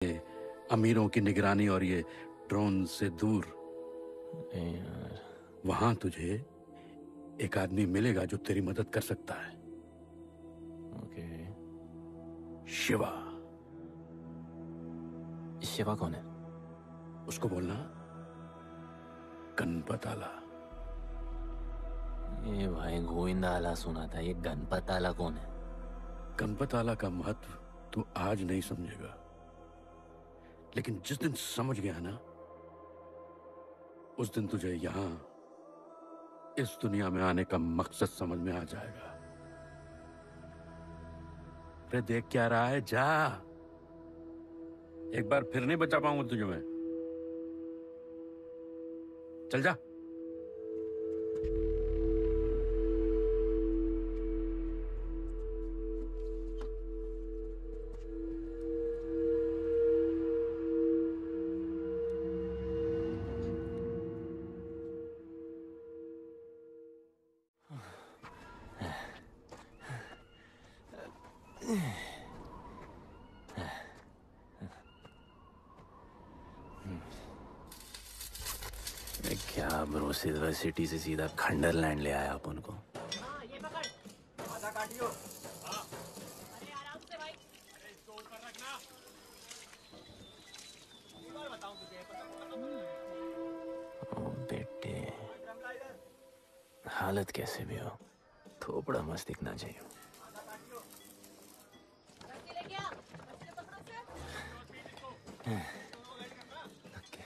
ये अमीरों की निगरानी और ये ड्रोन से दूर। यार वहां तुझे एक आदमी मिलेगा जो तेरी मदद कर सकता है। ओके। शिवा। शिवा कौन है? उसको बोलना गणपत आला। ये भाई गोविंदा आला सुना था, ये गणपत आला कौन है? गणपत आला का महत्व तू आज नहीं समझेगा, लेकिन जिस दिन समझ गया ना, उस दिन तुझे यहां इस दुनिया में आने का मकसद समझ में आ जाएगा। अरे देख क्या रहा है, जा। एक बार फिर नहीं बचा पाऊंगा तुझे मैं। चल जा। क्या ब्रो, सिल्वर सिटी से सीधा खंडरलैंड ले आया अपन को। हाँ, ये पकड़। आधा काटियो। हाँ। अरे आराम से भाई। अरे इसको ऊपर रखना। एक बार बताऊं तुझे। ओ बेटे, हालत कैसे भी हो, थोपड़ा मस्त दिखना चाहिए। आधा काटियो। रस्सी लेके आ। रस्सी पकड़ो से। ओके।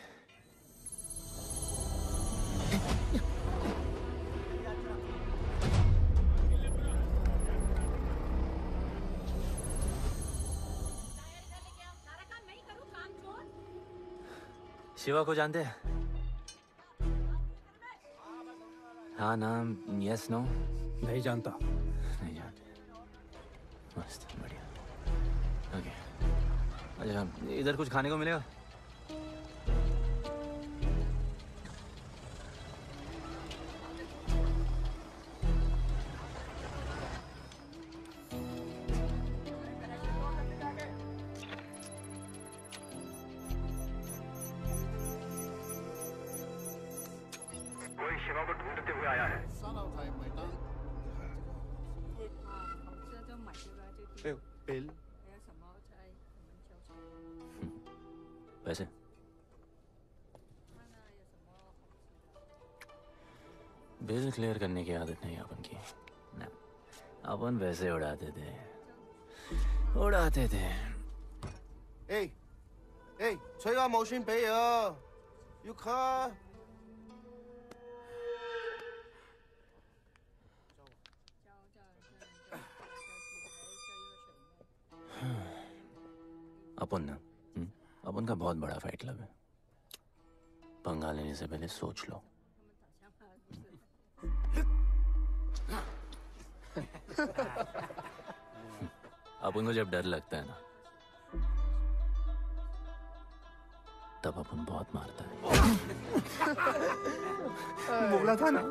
टायर इधर लेके आ। सारा काम मैं ही करूं, काम छोड़। शिवा को जानते हैं? हाँ, नाम यस नो? नहीं जानता। नहीं जानते। मस्त, बढ़िया। ओके। अच्छा, इधर कुछ खाने को मिलेगा? कोई शिवा को ढूंढते हुए आया है। बिल। पैसे? बिल क्लियर करने की आदत नहीं अपन की ना। अपन वैसे उड़ाते थे। Hey, hey，吹下冇算俾啊，要卡。 अपन ना, अपन का बहुत बड़ा फाइट क्लब है। पंगा लेने से पहले सोच लो। अपन को जब डर लगता है ना, तब अपन बहुत मारता है। बोला था ना।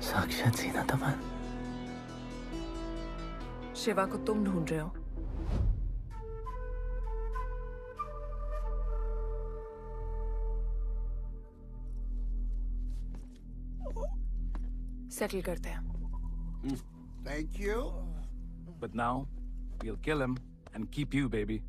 साक्षात सीना तमन। शिवा को तुम ढूंढ रहे हो? सेटल करते हैं। Thank you. But now, we'll kill him and keep you, baby.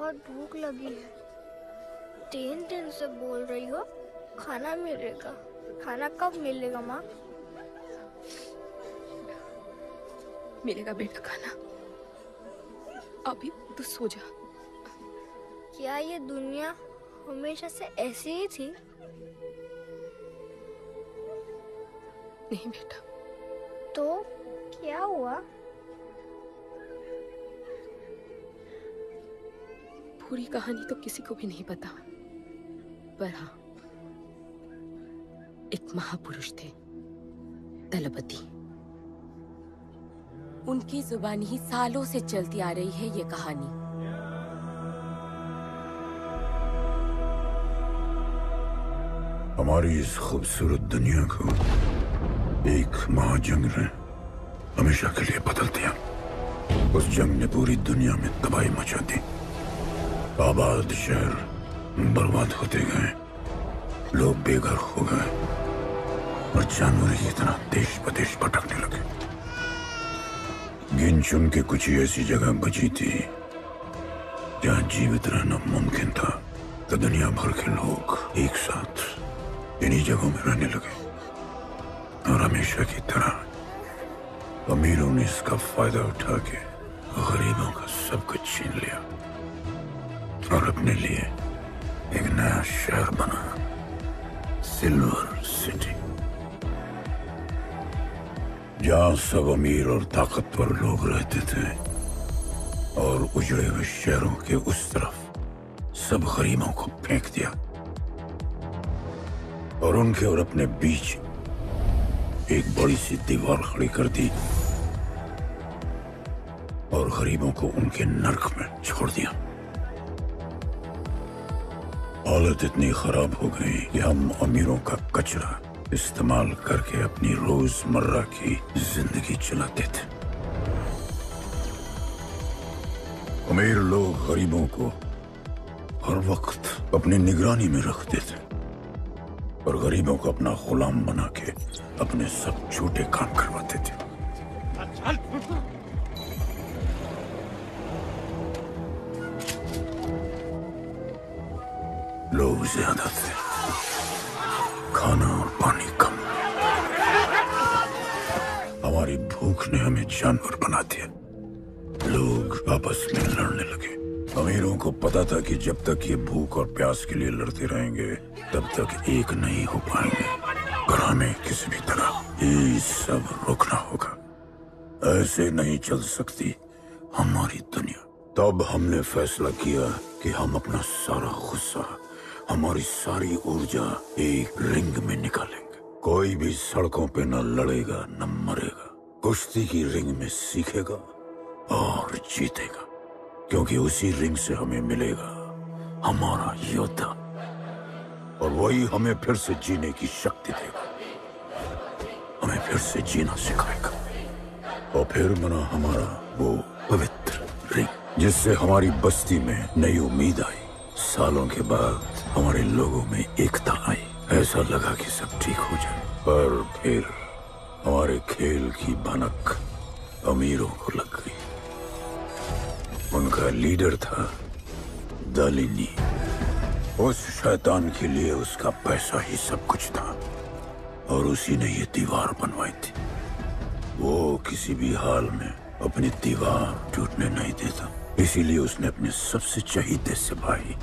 बहुत भूख लगी है। 3 दिन से बोल रही हो खाना मिलेगा। खाना कब मिलेगा माँ? मिलेगा बेटा खाना। अभी तू सो जा। क्या ये दुनिया हमेशा से ऐसी ही थी? नहीं बेटा। तो क्या हुआ? पूरी कहानी तो किसी को भी नहीं पता, पर हाँ, एक महापुरुष थे, दलपति। उनकी जुबानी ही सालों से चलती आ रही है ये कहानी। हमारी इस खूबसूरत दुनिया को एक महाजंग ने हमेशा के लिए बदल दिया। उस जंग ने पूरी दुनिया में तबाही मचा दी। आबाद शहर बर्बाद होते गए, लोग बेघर हो गए और जानवर की तरह देश बदेश भटकने लगे। गिन चुन के कुछ ही ऐसी जगह बची थी जहां जीवित रहना मुमकिन था। तो दुनिया भर के लोग एक साथ इन्हीं जगहों में रहने लगे और हमेशा की तरह अमीरों ने इसका फायदा उठा के गरीबों का सब कुछ छीन लिया और अपने लिए एक नया शहर बनाया, सिल्वर सिटी, जहां सब अमीर और ताकतवर लोग रहते थे और उजड़े हुए शहरों के उस तरफ सब गरीबों को फेंक दिया और उनके और अपने बीच एक बड़ी सी दीवार खड़ी कर दी और गरीबों को उनके नर्क में छोड़ दिया। हालत इतनी खराब हो गई कि हम अमीरों का कचरा इस्तेमाल करके अपनी रोजमर्रा की जिंदगी चलाते थे। अमीर लोग गरीबों को हर वक्त अपनी निगरानी में रखते थे और गरीबों को अपना गुलाम बना के अपने सब झूठे काम करवाते थे। लोग ज्यादा थे, खाना और पानी कम। हमारी भूख ने हमें जानवर बना दिया। लोग आपस में लड़ने लगे। अमीरों को पता था कि जब तक ये भूख और प्यास के लिए लड़ते रहेंगे तब तक एक नहीं हो पाएंगे और हमें किसी भी तरह ये सब रोकना होगा। ऐसे नहीं चल सकती हमारी दुनिया। तब हमने फैसला किया कि हम अपना सारा गुस्सा, हमारी सारी ऊर्जा एक रिंग में निकालेंगे। कोई भी सड़कों पे न लड़ेगा न मरेगा, कुश्ती की रिंग में सीखेगा और जीतेगा, क्योंकि उसी रिंग से हमें मिलेगा हमारा योद्धा और वही हमें फिर से जीने की शक्ति देगा, हमें फिर से जीना सिखाएगा। और फिर बना हमारा वो पवित्र रिंग जिससे हमारी बस्ती में नई उम्मीद आई। सालों के बाद हमारे लोगों में एकता आई। ऐसा लगा कि सब ठीक हो जाए, पर फिर हमारे खेल की भनक अमीरों को लग गई। उनका लीडर था दालिनी। उस शैतान के लिए उसका पैसा ही सब कुछ था और उसी ने ये दीवार बनवाई थी। वो किसी भी हाल में अपनी दीवार टूटने नहीं देता, इसीलिए उसने अपने सबसे चहीते सिपाही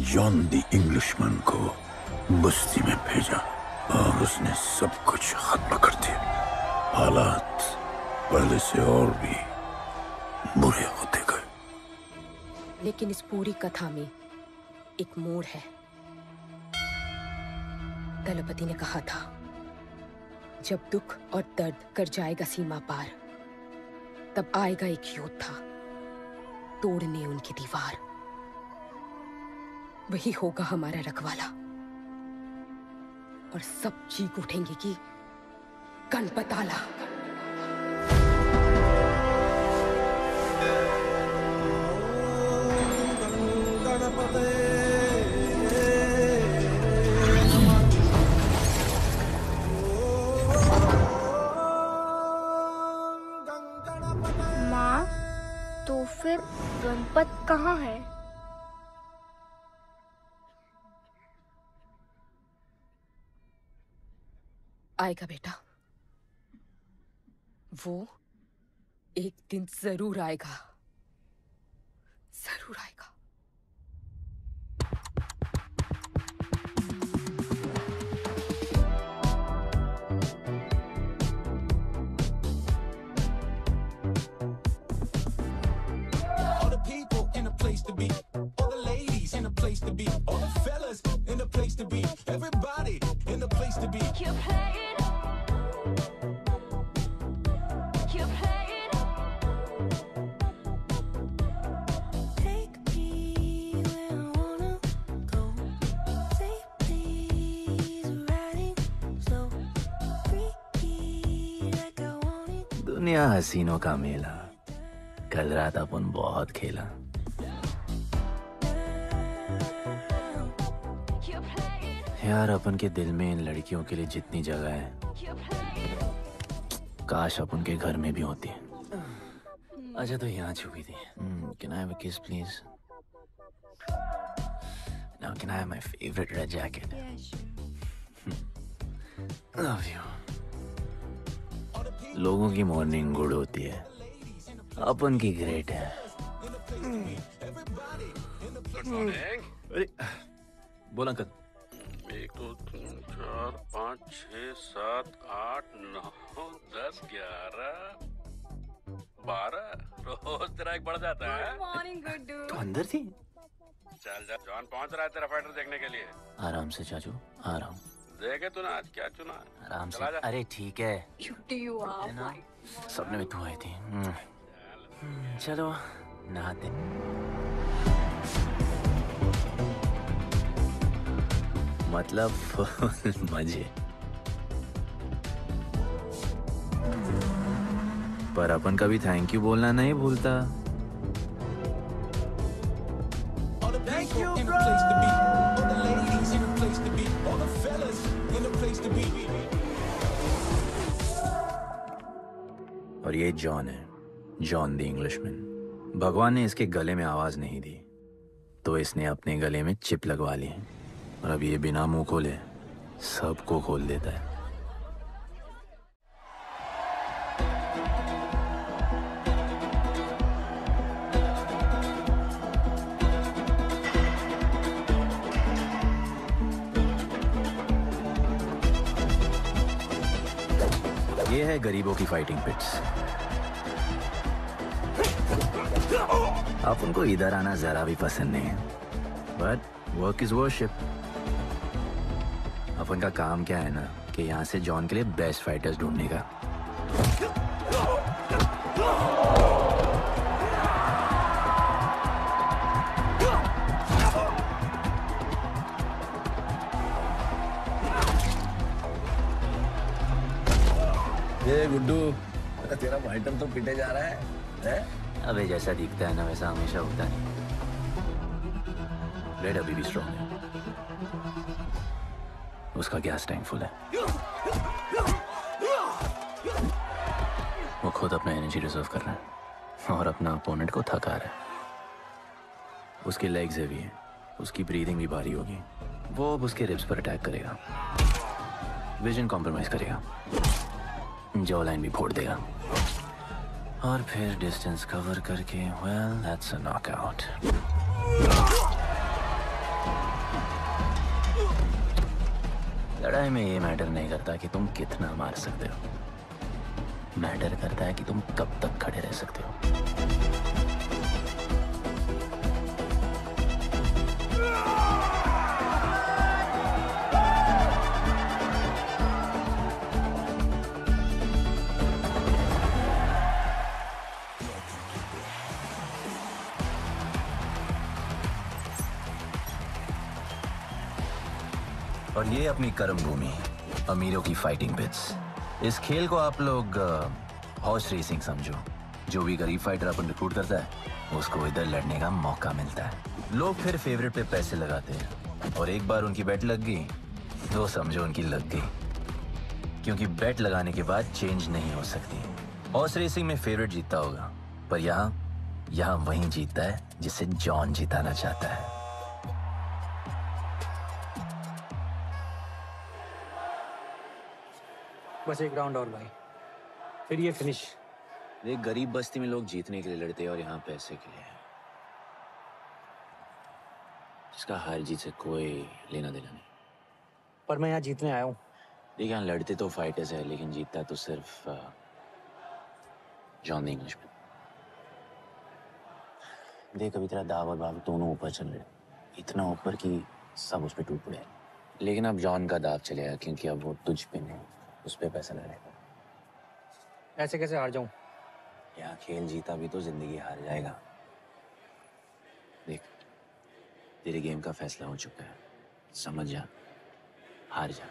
जॉन द इंग्लिशमैन को बस्ती में भेजा और उसने सब कुछ खत्म कर दिया। हालात पहले से और भी बुरे होते गए। लेकिन इस पूरी कथा में एक मोड़ है। दलपति ने कहा था, जब दुख और दर्द कर जाएगा सीमा पार, तब आएगा एक योद्धा तोड़ने उनकी दीवार। वही होगा हमारा रखवाला और सब चीख उठेंगे कि गणपताला। माँ, तो फिर गणपत कहाँ है? आएगा बेटा, वो एक दिन जरूर आएगा, जरूर आएगा। All the people in a place to be, all the ladies in a place to be, all the fellas in a place to be, everybody in a place to be. Keep playing, keep playing. Take me where I wanna go. Say please, riding slow, freaky like I want it. दुनिया हसीनों का मेला, कल रात अपन बहुत खेला। यार अपन के दिल में इन लड़कियों के लिए जितनी जगह है, काश अपन के घर में भी होती। अच्छा तो यहाँ छुपी थी। Can I have a kiss please? Now can I have my favorite red jacket? Love you. लोगों की मॉर्निंग गुड होती है, अपन की ग्रेट है। अरे बोल अंकल। 1 2 3 4 5 6 7 8 9 10 11 12 रोज तेरा एक बढ़ जाता है। मॉर्निंग गुड्डू। तो अंदर थी। चल जा, जॉन पहुंच रहा है तेरा फाइटर देखने के लिए। आराम से चाचू, आराम। देखे तूने आज क्या चुना? आराम से। अरे ठीक है, You are my सपने में तू आई थी। चलो नहाते। मतलब फुल मजे। पर अपन कभी थैंक यू बोलना नहीं भूलता। All the people in a place to be, all the ladies in a place to be, all the fellas in a place to be. और ये जॉन है, जॉन द इंग्लिशमैन। भगवान ने इसके गले में आवाज नहीं दी, तो इसने अपने गले में चिप लगवा ली, और अब ये बिना मुंह खोले सबको खोल देता है। ये है गरीबों की फाइटिंग पिट्स। आप उनको इधर आना जरा भी पसंद नहीं है, बट वर्क इज वर्शिप। अपन का काम क्या है ना कि यहाँ से जॉन के लिए बेस्ट फाइटर्स ढूंढने का। ये गुड्डू, तेरा फाइटर तो पिटे जा रहा है? अबे जैसा दिखता है ना वैसा हमेशा होता नहीं। रेड अभी भी स्ट्रॉन्ग है, उसका गैस टैंक फुल है। वो खुद अपना एनर्जी रिजर्व कर रहा है और अपना अपोनेंट को थका रहा है। उसकी लेग्स हेवी है, उसकी ब्रीदिंग भी भारी होगी। वो अब उसके रिब्स पर अटैक करेगा, विजन कॉम्प्रोमाइज करेगा, जॉ लाइन भी फोड़ देगा, और फिर डिस्टेंस कवर करके वेल दैट्स अ नॉकआउट। लड़ाई में ये मैटर नहीं करता कि तुम कितना मार सकते हो, मैटर करता है कि तुम कब तक खड़े रह सकते हो। और ये अपनी कर्म भूमि, अमीरों की फाइटिंग पिट्स। इस खेल को आप लोग हॉर्स रेसिंग समझो। जो भी गरीब फाइटर अपन रिक्रूट करता है उसको इधर लड़ने का मौका मिलता है। लोग फिर फेवरेट पे पैसे लगाते हैं, और एक बार उनकी बेट लग गई तो समझो उनकी लग गई, क्योंकि बेट लगाने के बाद चेंज नहीं हो सकती। हॉर्स रेसिंग में फेवरेट जीतता होगा, पर यहाँ वही जीतता है जिसे जॉन जिताना चाहता है। बस एक राउंड और भाई, फिर ये फिनिश। एक गरीब बस्ती में लोग जीतने के लिए लड़ते हैं और यहाँ पैसे के लिए, जिसका हार जीत से कोई लेना देना नहीं। पर मैं यहाँ जीतने आया हूँ। देख, यहाँ लड़ते तो फाइटर्स है, लेकिन जीतता तो सिर्फ जॉन द इंग्लिशमैन। देख, अभी तेरा दाव और बाव दोनों ऊपर चल रहे, इतना ऊपर कि सब उस पर टूट पड़े। लेकिन अब जॉन का दाव चलेगा, क्योंकि अब वो तुझ पे नहीं, उस पे पैसा लड़ेगा। ऐसे कैसे हार जाऊँ? यहाँ खेल जीता भी तो जिंदगी हार जाएगा। देख, तेरे गेम का फैसला हो चुका है, समझ जा, हार जा।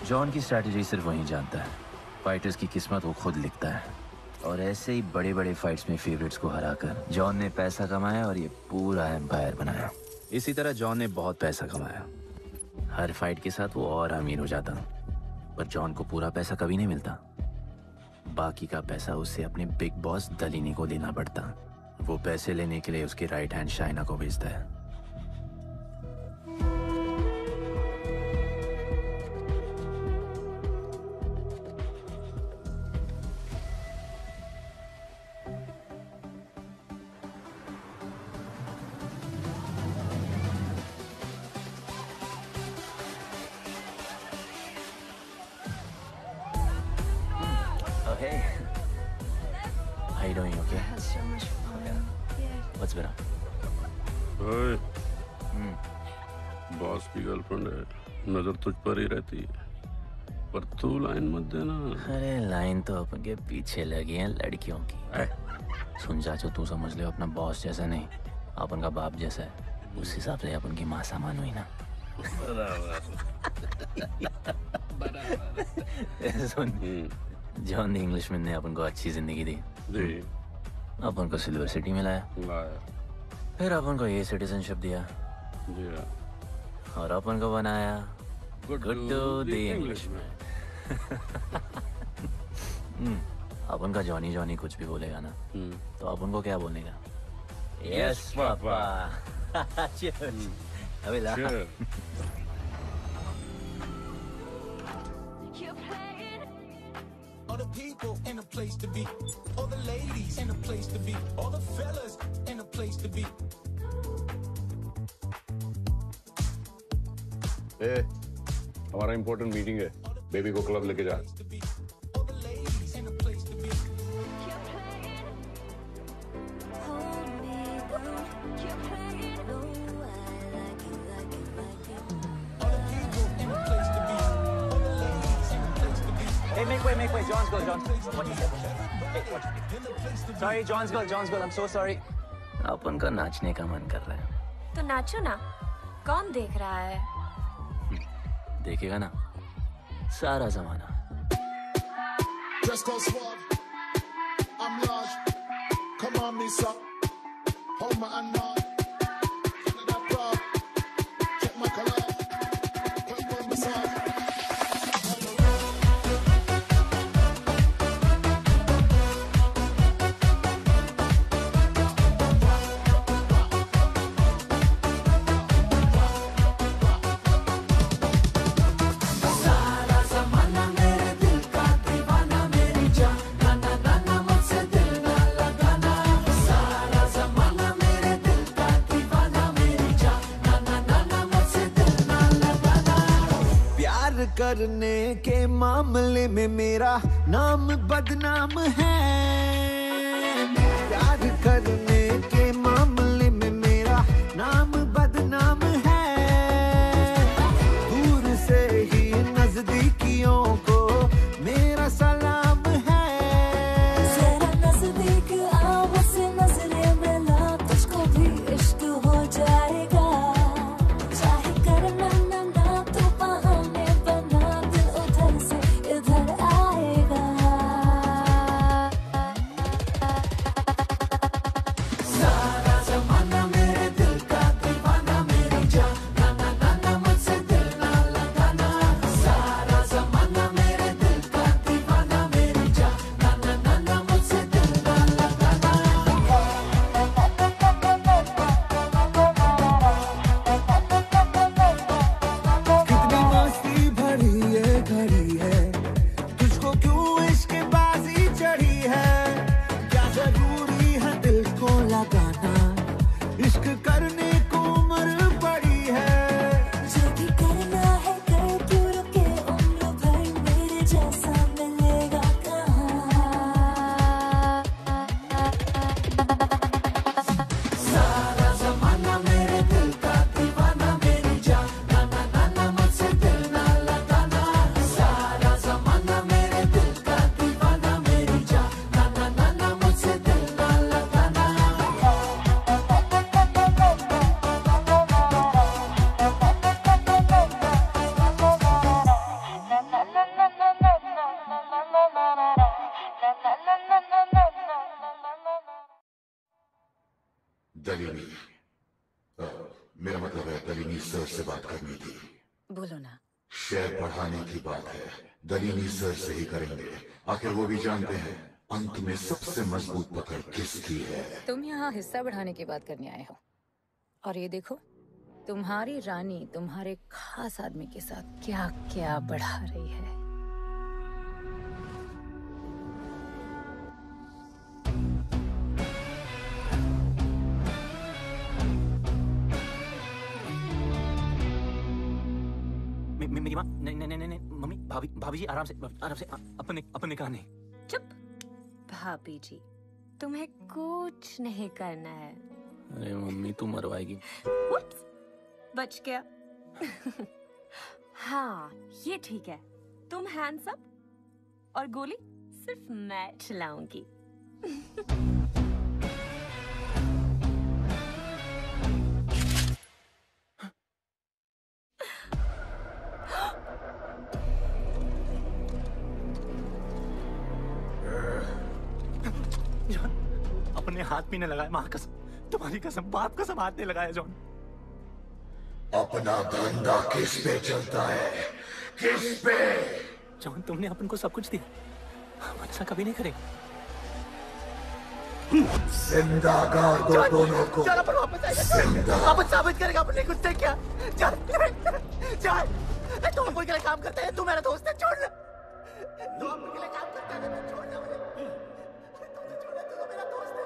जॉन की स्ट्रैटेजी सिर्फ वही जानता है, फाइटर्स की किस्मत वो खुद लिखता है। और ऐसे ही बड़े बड़े फाइट्स में फेवरेट्स को हराकर जॉन ने पैसा कमाया और ये पूरा एम्पायर बनाया। इसी तरह जॉन ने बहुत पैसा कमाया, हर फाइट के साथ वो और अमीर हो जाता, पर जॉन को पूरा पैसा कभी नहीं मिलता। बाकी का पैसा उसे अपने बिग बॉस दलीनी को देना पड़ता। वो पैसे लेने के लिए उसके राइट हैंड शाइना को भेजता है। Hey, how you doing? Okay. Had so much fun. Yeah. What's better? ओए, बॉस की गर्लफ्रेंड है, नजर तुझ पर ही रहती है, पर तू लाइन मत देना। अरे लाइन तो अपन के पीछे लगी है लड़कियों की। सुन चाचो, तू समझ ले अपना बॉस जैसा नहीं, अपन का बाप जैसा है। उस हिसाब से अपन की माँ सामान हुई ना। सुन, जॉन द इंग्लिशमैन ने अपन को अच्छी जिंदगी दी, अपन को सिल्वर सिटी में लाया, फिर अपन को ये सिटीजनशिप दिया, और अपन को बनाया गुड्डू द इंग्लिशमैन। अपन का जॉनी जॉनी कुछ भी बोलेगा ना, तो अपन को क्या बोलेगा? Yes papa. अबे ला। All the people in a place to be, all the ladies in a place to be, all the fellas in a place to be. Hey, हमारा important meeting है, बेबी को क्लब लेके जा। Hey, make way, John's girl, John. What you said? Hey, watch. Sorry, John's girl, I'm so sorry. अपन का नाचने का मन कर रहा है। तो नाचो ना, कौन देख रहा है? देखेगा ना सारा जमाना। Dress code suave, I'm large. Come on, Misa. Hold my hand on. Canada proud. Check my color. What you want, massage? करने के मामले में मेरा नाम बदनाम है। प्यार करने के मामले में मेरा नाम बदनाम है। दूर से ही नजदीकियों को मेरा सलाम है। जरा नजदीक आओ, मुझसे नजरें मिला, तुझको भी इश्क हो जाएगा। चाहे करना ना तो बहाने बना, दिल उधर से इधर आएगा। बोलो ना। शेयर बढ़ाने की बात है, दलीनी सर से ही करेंगे। आखिर वो भी जानते हैं अंत में सबसे मजबूत पकड़ किसकी है। तुम यहाँ हिस्सा बढ़ाने की बात करने आए हो, और ये देखो तुम्हारी रानी तुम्हारे खास आदमी के साथ क्या क्या बढ़ा रही है। मेरी माँ, नहीं नहीं नहीं नहीं मम्मी, भाभी भाभी जी आराम से अपने कहा नहीं। चुप। भाभी जी तुम्हें कुछ नहीं करना है। अरे मम्मी तू मरवाएगी। बच गया। हाँ ये ठीक है, तुम हैंड्स अप और गोली सिर्फ मैं चलाऊंगी। जॉन अपने हाथ भी नहीं लगाया, माँ कसम, तुम्हारी कसम, बाप कसम हाथ नहीं लगाया जॉन। अपना धंधा किस पे चलता है, किस पे? जॉन तुमने अपन को सब कुछ दिया, हम ऐसा कभी नहीं करेंगे। जिंदा गाड़ दो दोनों को। जॉन अपन वापस आएगा, जिंदा। अपन साबित करेगा अपने कुछ से क्या। जॉन तुम कोई के लिए काम करते हैं, तू मेरा दोस्त है, छोड़ ना। तू अपन के लिए काम करता है, तो छोड़ ना मुझे। तुझे छोड़ना, तू तो मेरा दोस्त है।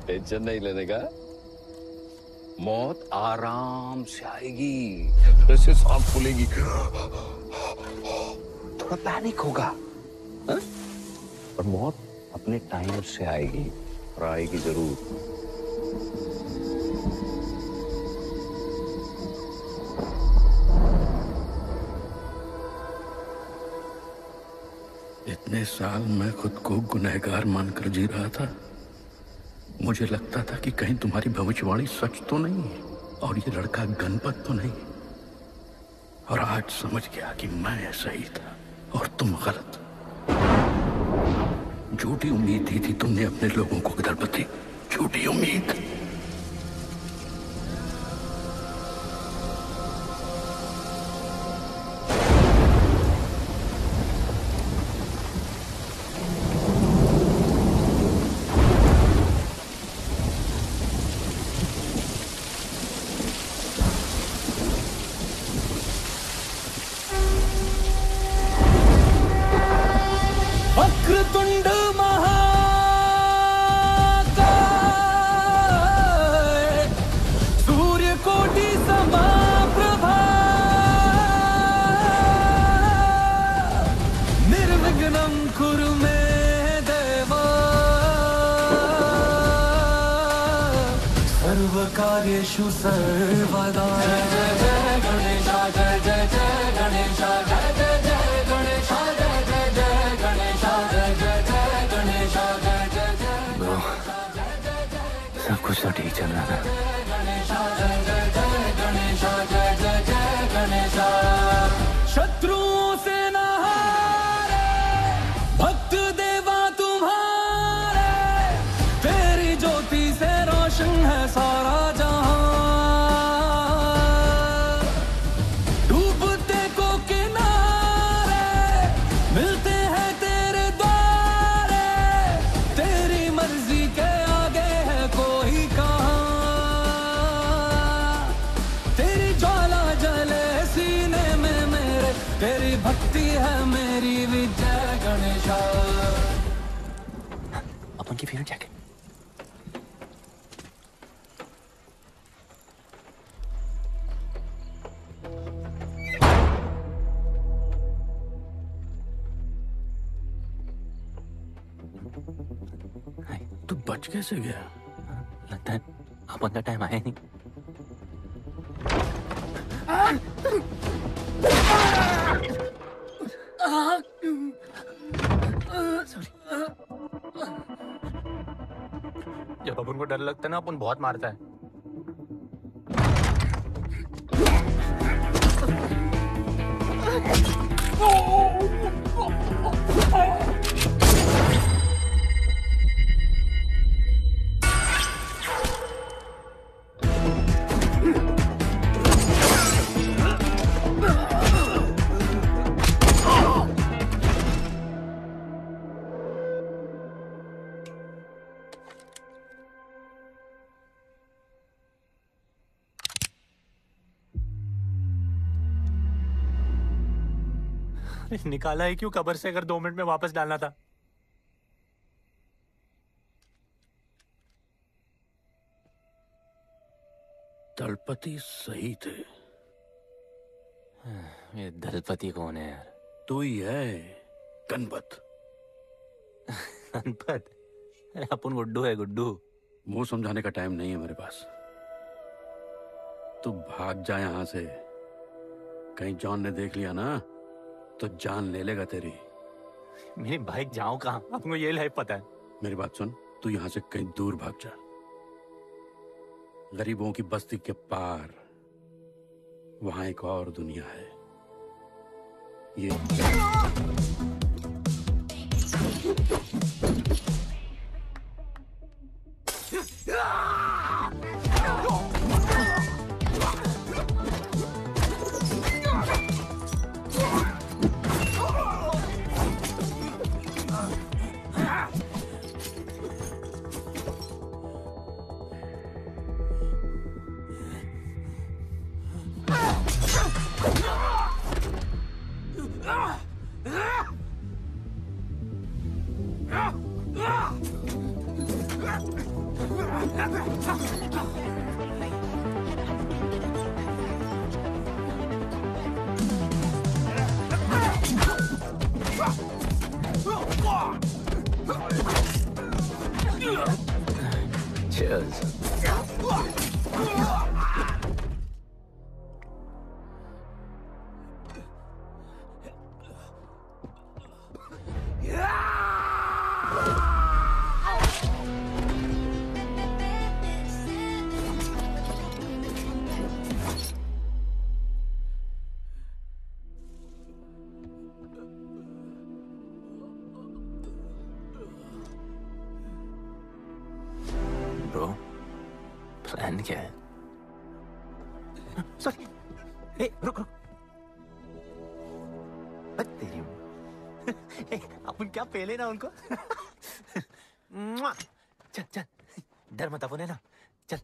टेंशन नहीं लेने का, मौत आराम से आएगी, जैसे सांप फूलेगी, थोड़ा पैनिक होगा, हा? पर मौत अपने टाइम से आएगी, और आएगी जरूर। इतने साल मैं खुद को गुनहगार मानकर जी रहा था। मुझे लगता था कि कहीं तुम्हारी भविष्यवाणी सच तो नहीं है और ये लड़का गणपत तो नहीं। और आज समझ गया कि मैं सही था और तुम गलत। झूठी उम्मीद दी थी तुमने अपने लोगों को गिदड़पति, झूठी उम्मीद। वक्रतुंड महाकाय, सूर्यकोटि समप्रभा, निर्विघ्नं कुरु मे देव, सर्वकार्येषु सर्वदा। जय जय जय गणेश, जय जय जय गणेश, जय जय जय गणेश, जय जय जय गणेश, जय जय जय गणेश, जय जय जय। ब्रो, सब कुछ तो ठीक चल रहा था। जय जय जय गणेश, जय जय जय गणेश। शत्रुओं से न हारे, भक्त देवा तुम्हारे, तेरी ज्योति से रोशन है सारा जहां। डूबते को किनारे मिलते हैं तेरे द्वारे, तेरी मर्जी के आगे है कोई कहाँ। तेरी ज्वाला जले सीने में मेरे, तेरी भक्ति है मेरी विजय गणेशा। अपन की फेवरेट जैकेट। तू बच कैसे गया? लगता है अपन का टाइम आया नहीं। जब अपन को डर लगता है ना, अपन बहुत मारता है। निकाला ही क्यों कब्र से, अगर 2 मिनट में वापस डालना था? दलपति सही थे। ये दलपति कौन है यार? तू ही है, गणपत। गणपत? अरे अपन गुड्डू है, गुड्डू। मुंह समझाने का टाइम नहीं है मेरे पास। तू भाग जा यहां से। कहीं जॉन ने देख लिया ना तो जान ले लेगा तेरी। मेरी बाइक जाऊं कहाँ? आपको ये लाइफ पता है। मेरी बात सुन, तू यहां से कहीं दूर भाग जा। गरीबों की बस्ती के पार वहां एक और दुनिया है। ये ब्रो, प्लान क्या है? सॉरी, रुक रुक। तेरी अपन क्या पहले ना उनको। चल चल, डर मत, अपन है ना, चल।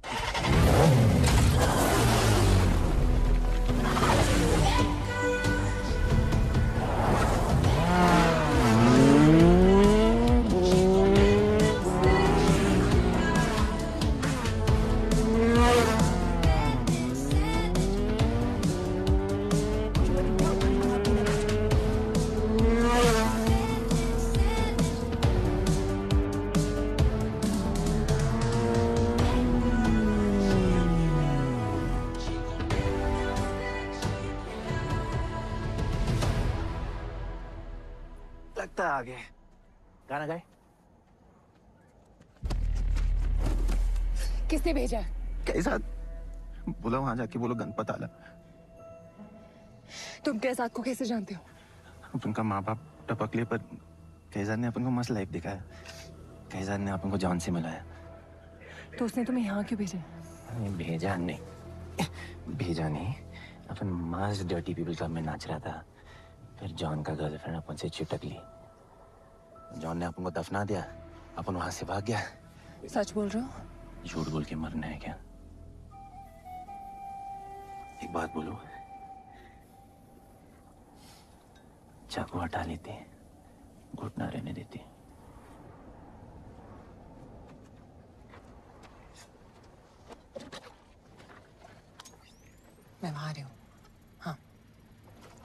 लगता आ गए। गाना गाए? किसने भेजा? कैसा? बोलो वहां जाके, बोलो गणपत आला। तुम कैसाद को कैसे जानते हो? उनका माँ बाप टपक लिए, पर कैसाद ने अपन को मस्त लाइफ दिखाया। कैसाद ने अपन को जॉन से मिलाया। तो उसने तुम्हें यहाँ क्यों भेजा? भेजा नहीं, भेजा नहीं। अपन मस्त डर्टी पीपल क्लब में नाच रहा था, फिर जॉन का गर्लफ्रेंड अपन से चिपक ली। जॉन ने अपन को दफना दिया, अपन वहां से भाग गया। सच बोल रहे हो? झूठ बोल के मरना है क्या? एक बात बोलूं, चाकू हटा लेते, घुटना रहने देते। मैं वहां आ रही हूँ। हाँ,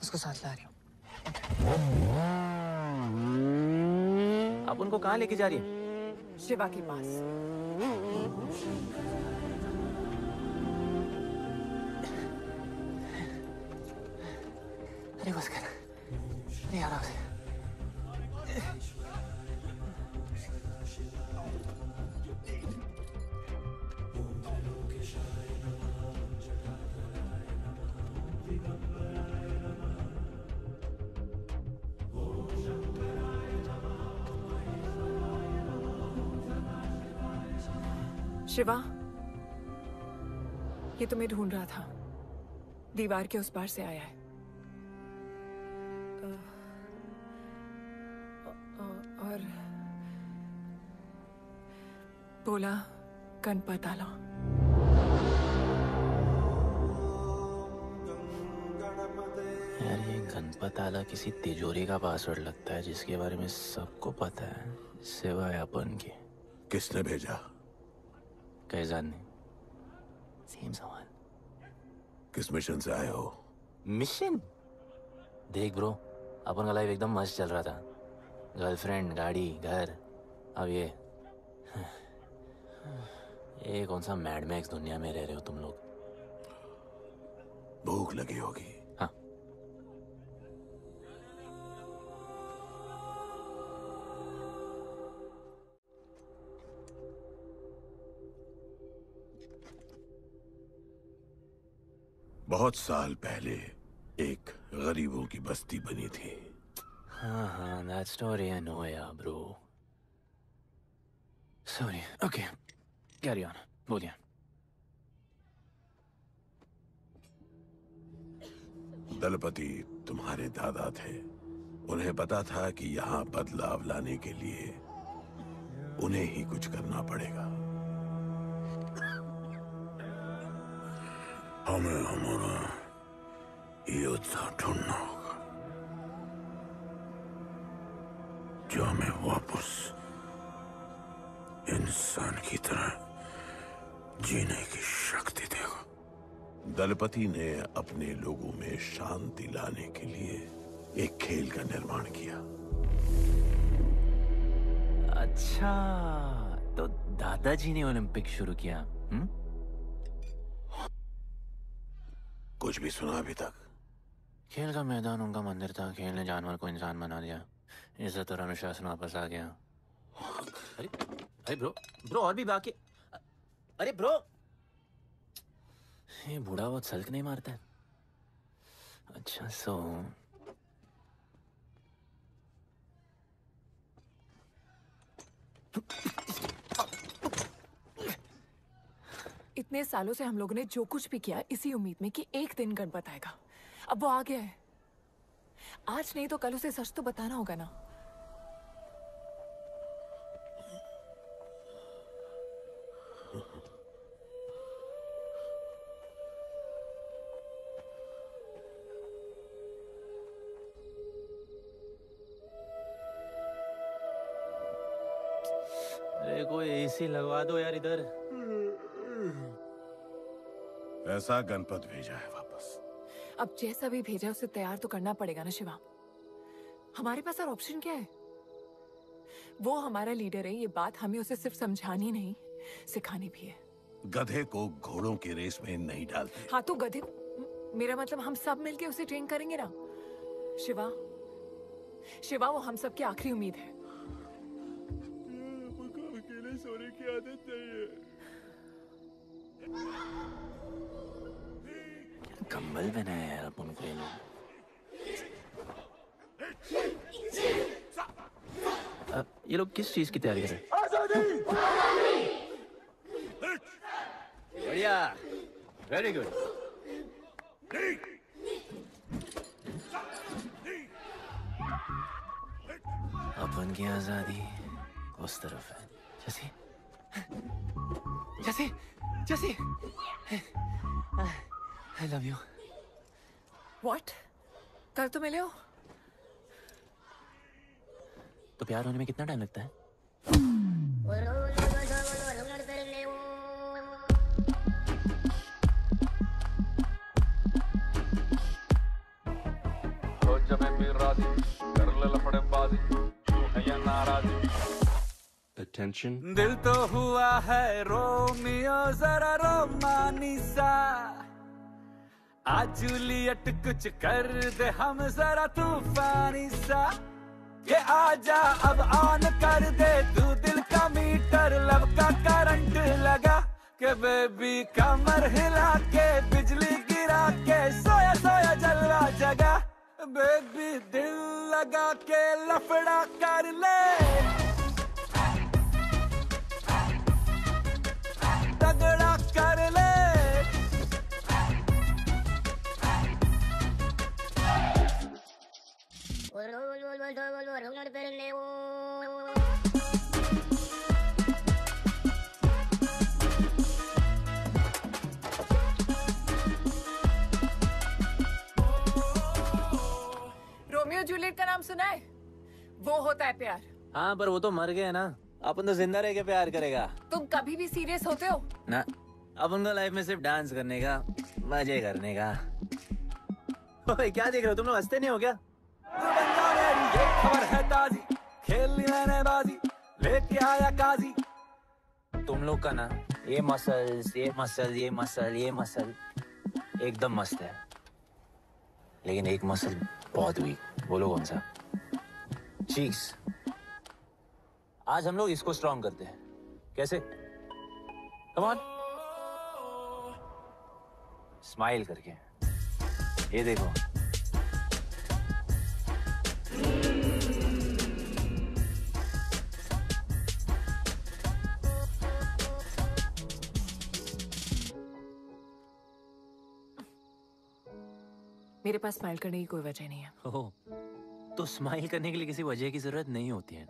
उसको साथ ला रही हूँ। आप उनको कहाँ लेके जा रही है? शिवा के पास। अरे बस कर, नहीं आराम से। शिवा, ये तुम्हें ढूंढ रहा था। दीवार के उस पार से आया है। और बोला गणपत आला। यार ये गणपत आला किसी तिजोरी का पासवर्ड लगता है जिसके बारे में सबको पता है सिवाय अपन के। किसने भेजा? कैजान ने। सेम सवाल। किस मिशन से आए हो? मिशन? देख ब्रो, अपन का लाइफ एकदम मस्त चल रहा था। गर्लफ्रेंड, गाड़ी, घर। अब ये कौन सा मैड मैक्स दुनिया में रह रहे हो तुम लोग। भूख लगी होगी। हाँ। बहुत साल पहले एक गरीबों की बस्ती बनी थी। हाँ, that story I know, yeah, bro. Sorry. Okay, carry on. बोलिए। दलपति तुम्हारे दादा थे। उन्हें पता था कि यहाँ बदलाव लाने के लिए उन्हें ही कुछ करना पड़ेगा। हमें हमारा योद्धा ढूंढना होगा जो हमें वापस इंसान की तरह जीने की शक्ति देगा। दलपति ने अपने लोगों में शांति लाने के लिए एक खेल का निर्माण किया। अच्छा, तो दादाजी ने ओलंपिक शुरू किया। कुछ भी सुना अभी तक? खेल का मैदान उनका मंदिर था। खेल ने जानवर को इंसान बना दिया। इज्जत और अनुशासन वापस आ गया। अरे ब्रो और भी बाकी। अरे ब्रो, ये बूढ़ा बहुत सल्क नहीं मारता है। अच्छा सो इतने सालों से हम लोगों ने जो कुछ भी किया इसी उम्मीद में कि एक दिन गणपत आएगा। अब वो आ गया है। आज नहीं तो कल उसे सच तो बताना होगा ना। अरे कोई एसी लगवा दो यार इधर। ऐसा गणपत भेजा है वापस। अब जैसा भी भेजा उसे तैयार तो करना पड़ेगा ना शिवा। हमारे पास और ऑप्शन क्या है? वो हमारा लीडर है, ये बात हमें उसे सिर्फ समझानी नहीं सिखानी भी है। गधे को घोड़ों की रेस में नहीं डालते। हाँ तो गधे, मेरा मतलब हम सब मिलके उसे ट्रेन करेंगे ना। शिवा, शिवा वो हम सब की आखिरी उम्मीद है। अकेले सोने की आदत नहीं है। कंबल बनाया यार अपन को ये लोग। ये लोग किस चीज की तैयारी कर रहे हैं? बढ़िया, वेरी गुड। अपन की आजादी उस तरफ है। जैसे जैसे जैसे I love you. What? कल तो मिले हो? तो प्यार होने में कितना टाइम लगता है? Attention. दिल तो हुआ है रोमियो जरा रोमानी सा। आज जूलियट कुछ कर दे हम जरा तूफानी सा। के आजा अब ऑन कर दे तू दिल का मीटर, लब का करंट लगा के बेबी कमर हिला के बिजली गिरा के सोया सोया जलवा जगा। बेबी दिल लगा के लफड़ा कर ले। रोमियो जूलियट का नाम सुना है? वो होता है प्यार। हाँ पर वो तो मर गए ना, अपन तो जिंदा रह के प्यार करेगा। तुम कभी भी सीरियस होते हो? ना, अपन को लाइफ में सिर्फ डांस करने का, मजे करने का। ओए क्या देख रहे हो तुम लोग, हंसते नहीं हो क्या? ये खबर है ताजी, खेल ली मैंने बाजी, लेके आया काजी। तुम लोग का ना ये मसल एकदम मस्त है, लेकिन एक मसल बहुत वीक। बोलो कौन सा? चीक्स। आज हम लोग इसको स्ट्रॉन्ग करते हैं। कैसे? कम ऑन, स्माइल करके। ये देखो, मेरे पास स्माइल करने की कोई वजह नहीं है। ओह, तो स्माइल करने के लिए किसी वजह की जरूरत नहीं होती है।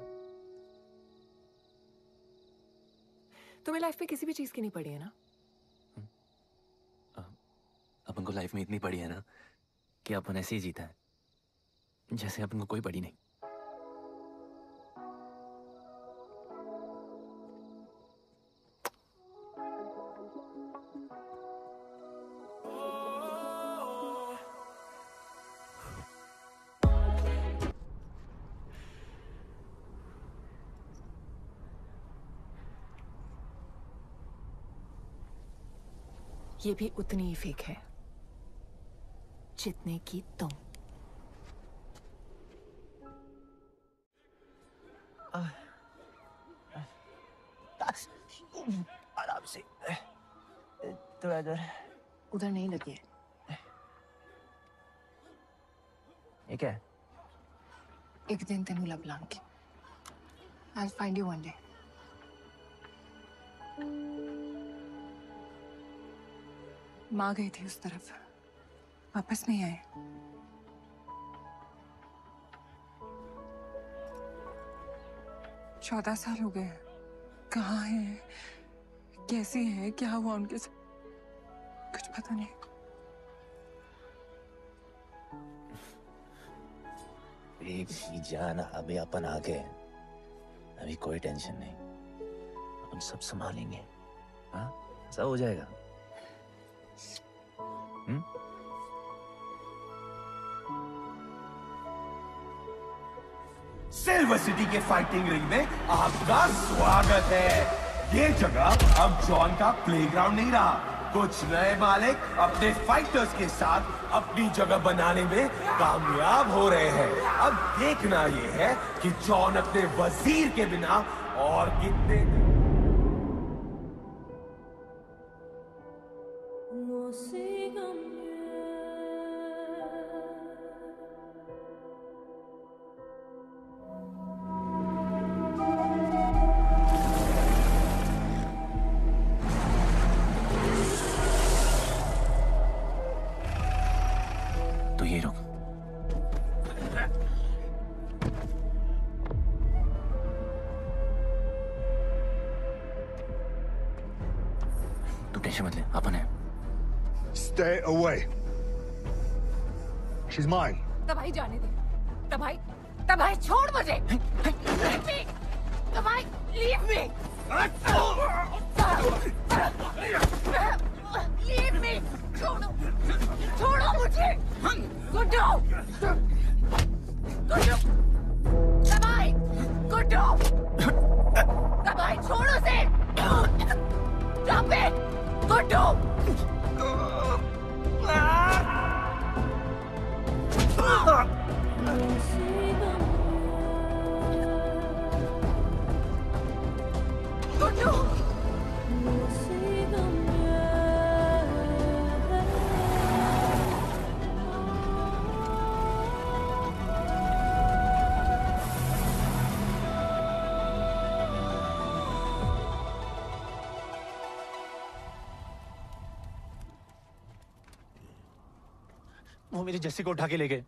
तुम्हें लाइफ में किसी भी चीज की नहीं पड़ी है ना? अपन को लाइफ में इतनी पड़ी है ना कि अपन ऐसे ही जीता है जैसे अपन को कोई पड़ी नहीं। ये भी उतनी ही फेक है जितने की तुम। आराम से, थोड़ा इधर। उधर नहीं लगी है। ये क्या है? एक दिन तेनू लब Langi. I'll find you one day. माँ गई थी उस तरफ, वापस नहीं आए। चौदह साल हो गए। कहाँ है, कैसी है, क्या हुआ उनके साथ, कुछ पता नहीं। बेबी जान, अभी अपन आ गए, अभी कोई टेंशन नहीं, अपन सब संभालेंगे। हाँ, सब हो जाएगा। सिल्वर सिटी के फाइटिंग रिंग में आपका स्वागत है। ये जगह अब जॉन का प्लेग्राउंड नहीं रहा। कुछ नए मालिक अपने फाइटर्स के साथ अपनी जगह बनाने में कामयाब हो रहे हैं। अब देखना ये है कि जॉन अपने वजीर के बिना और कितने तो ये रुक। तू टेंशन मत ले, अपन है। Stay away. She's mine. तबाही जाने दे। तबाही छोड़ मुझे। Leave me. तबाही, leave me. Leave me. छोड़ो मुझे। गुड्डू। तबाही, गुड्डू। तबाही छोड़ो उसे। Stop it. गुड्डू। गुड्डू। वो मेरी जस्सी को उठा के ले गए।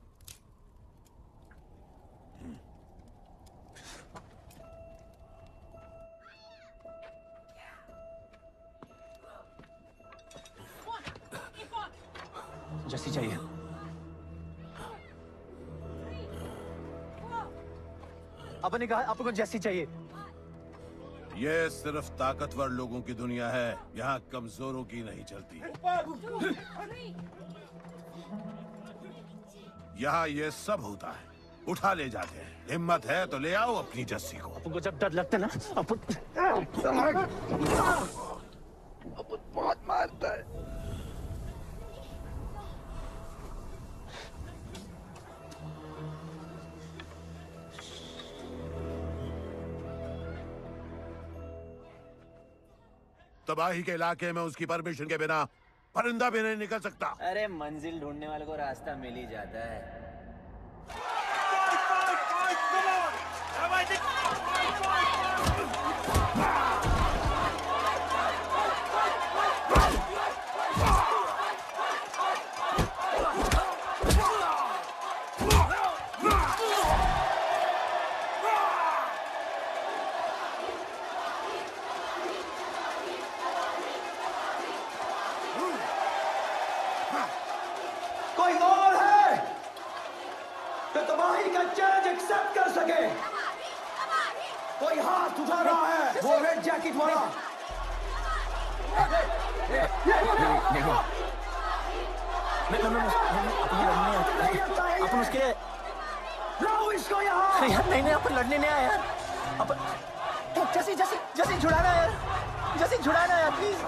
जैसी चाहिए। अपन ने कहा आपको जैसी चाहिए। ये सिर्फ ताकतवर लोगों की दुनिया है, यहाँ कमजोरों की नहीं चलती। यहाँ ये सब होता है, उठा ले जाते हैं। हिम्मत है तो ले आओ अपनी जस्सी को। आपको जब डर लगता है ना, अपन बहुत मारता है। तबाही के इलाके में उसकी परमिशन के बिना परिंदा भी नहीं निकल सकता। अरे मंजिल ढूंढने वाले को रास्ता मिल ही जाता है। कोई और है तो तबाही का चैलेंज एक्सेप्ट कर सके? कोई हाथ उठा रहा है, वो रेड जैकेट वाला। देखो अपन उसके लाओ इसको यहाँ। नहीं अपन लड़ने नहीं आया यार। अपन जैसी जैसी जैसी छुड़ाना यार, जैसी छुड़ाना यार प्लीज।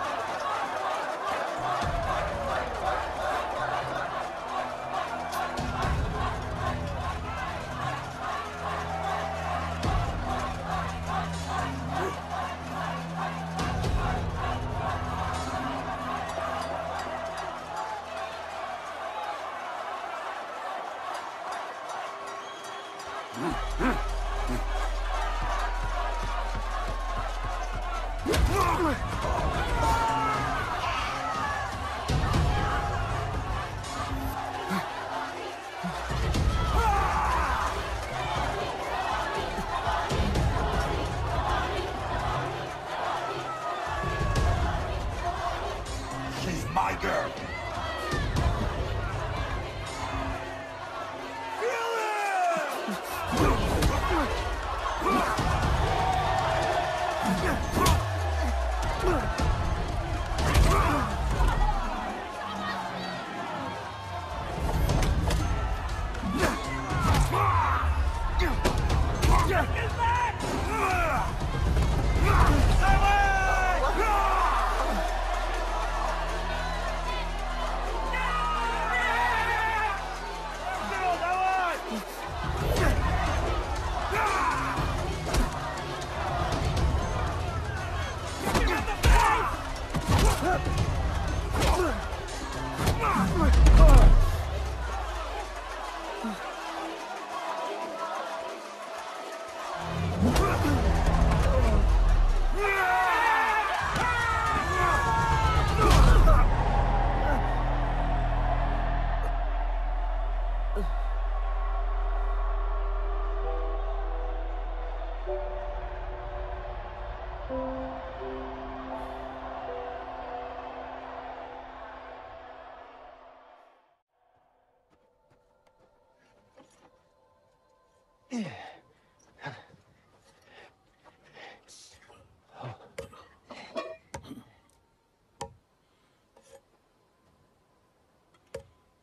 She's my girl.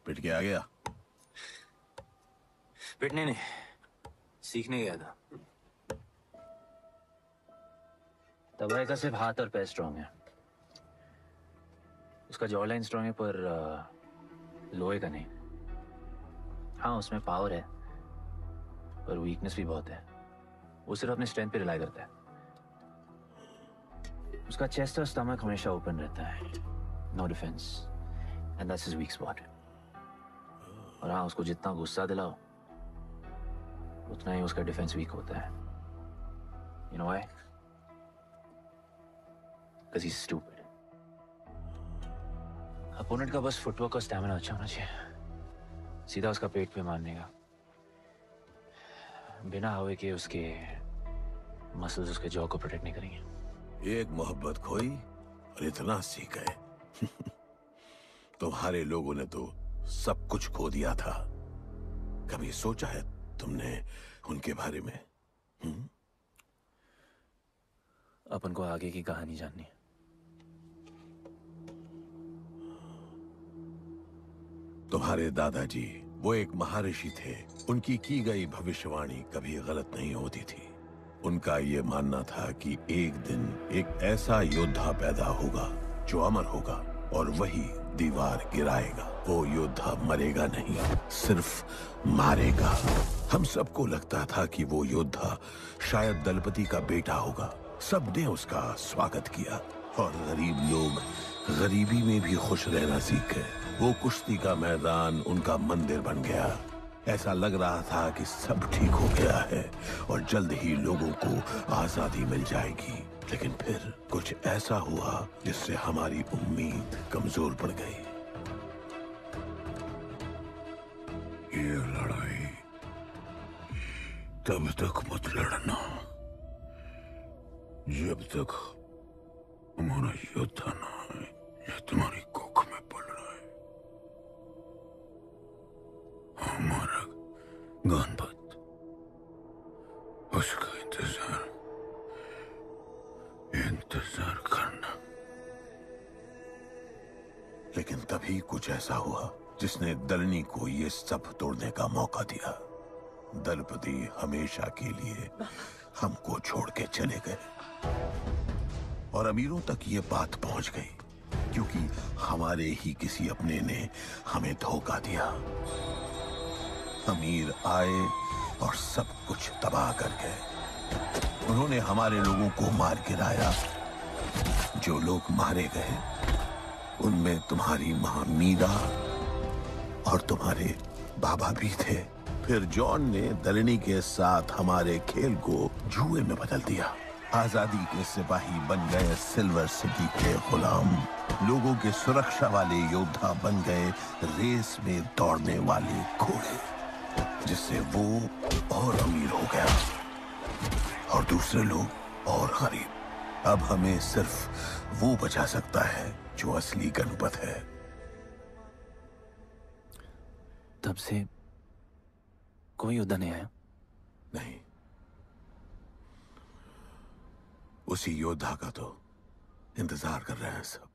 पिट के आ गया? पिटने नहीं, सीखने गया था। तबाही का सिर्फ हाथ और पैर स्ट्रांग है, उसका जॉ लाइन स्ट्रांग है, पर लोहे का नहीं। हाँ उसमें पावर है, पर वीकनेस भी बहुत है। वो सिर्फ अपने स्ट्रेंथ पे रिलाई करता है। उसका चेस्ट और स्टमक हमेशा ओपन रहता है, no defence, and that's his weak spot. और हाँ उसको जितना गुस्सा दिलाओ उतना ही उसका डिफेंस वीक होता है। You know why? Because he's stupid. Opponent का बस फुटवर्क और स्टैमिना अच्छा होना चाहिए, सीधा उसका पेट पे मारने का, बिना हवा के उसके मसल्स उसके जॉ को प्रोटेक्ट नहीं करेंगे। एक मोहब्बत खोई और इतना सीख गए। तुम्हारे लोगों ने तो सब कुछ खो दिया था। कभी सोचा है तुमने उनके बारे में? अपन को आगे की कहानी जाननी है। तुम्हारे दादाजी वो एक महर्षि थे। उनकी की गई भविष्यवाणी कभी गलत नहीं होती थी। उनका ये मानना था कि एक दिन एक ऐसा योद्धा पैदा होगा जो अमर होगा और वही दीवार गिराएगा। वो योद्धा मरेगा नहीं, सिर्फ मारेगा। हम सबको लगता था कि वो योद्धा शायद दलपति का बेटा होगा। सबने उसका स्वागत किया और गरीब लोग गरीबी में भी खुश रहना सीख गए। वो कुश्ती का मैदान उनका मंदिर बन गया। ऐसा लग रहा था कि सब ठीक हो गया है और जल्द ही लोगों को आजादी मिल जाएगी। लेकिन फिर कुछ ऐसा हुआ जिससे हमारी उम्मीद कमजोर पड़ गई। ये लड़ाई तब तक मत लड़ना जब तक हमारा योद्धा ना है या तुम्हारी कोख में पल रहा है। हमारा गणपत, उसका इंतजार करना। लेकिन तभी कुछ ऐसा हुआ जिसने दलनी को ये सब तोड़ने का मौका दिया। दलपति हमेशा के लिए हमको छोड़ के चले गए और अमीरों तक ये बात पहुंच गई क्योंकि हमारे ही किसी अपने ने हमें धोखा दिया। अमीर आए और सब कुछ तबाह कर गए। उन्होंने हमारे लोगों को मार गिराया। जो लोग मारे गए उनमें तुम्हारी मां मीरा और तुम्हारे बाबा भी थे। फिर जॉन ने दलनी के साथ हमारे खेल को जुए में बदल दिया। आजादी के सिपाही बन गए सिल्वर सिटी के गुलाम। लोगों के सुरक्षा वाले योद्धा बन गए रेस में दौड़ने वाले घोड़े, जिससे वो और अमीर हो गया और दूसरे लोग और गरीब। अब हमें सिर्फ वो बचा सकता है जो असली गणपत है। तब से कोई योद्धा नहीं आया? नहीं, उसी योद्धा का तो इंतजार कर रहे हैं सब।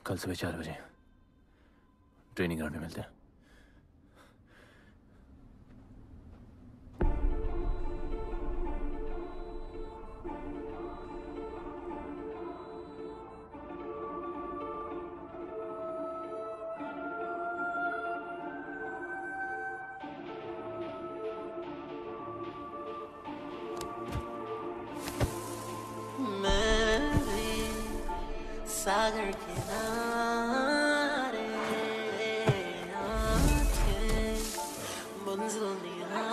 कल सुबह 4 बजे ट्रेनिंग ग्राउंड में मिलते हैं। सागर किनारे आंखें मंजिल निहारे।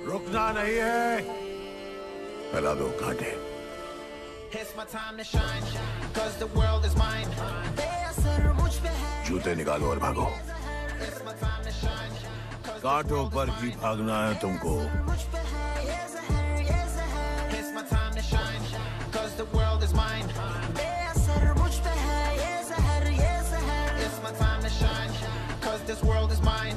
रुकना नहीं है। फैला दो कांटे। जूते निकालो और भागो। कांटों पर ही भागना है तुमको। The world is mine. बेअसर मुझ पे है ये जहर, ये जहर। It's my time to shine, 'cause this world is mine.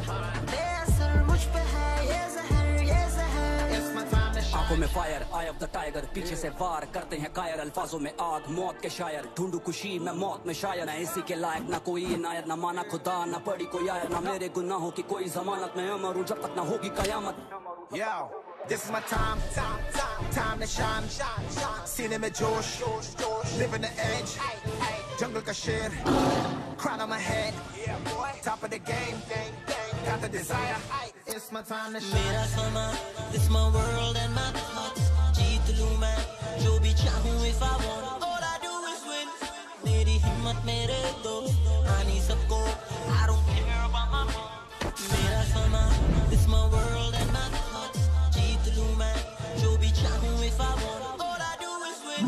बेअसर मुझ पे है ये जहर, ये जहर। It's my time to shine. आंखों में fire, I of the tiger, पीछे से वार करते हैं कायर। अल्फाजों में आग, मौत के शायर, ढूंढू खुशी मैं मौत में शायर। ना इसी के लायक ना कोई इनायत, ना माना खुदा ना पड़ी कोई आयर। ना मेरे गुनाहों की कोई जमानत, मैं अमर हूँ जब तक ना होगी कयामत। Yo, this is my time, time to shine. सीने में जोश, living the edge. Jungle का शेर, crown on my head. Top of the game, got the desire. It's my time to shine. मेरा समा, it's my world and my thoughts. जीत लूँ मैं, जो भी चाहूँ if I want. All I do is win. मेरी हिम्मत मेरे दोस्त, आनी सबको. I don't care about my mom. मेरा समा, it's my world and my thoughts. जीत लूँ मैं, जो भी चाहूँ if I want. All I do is win.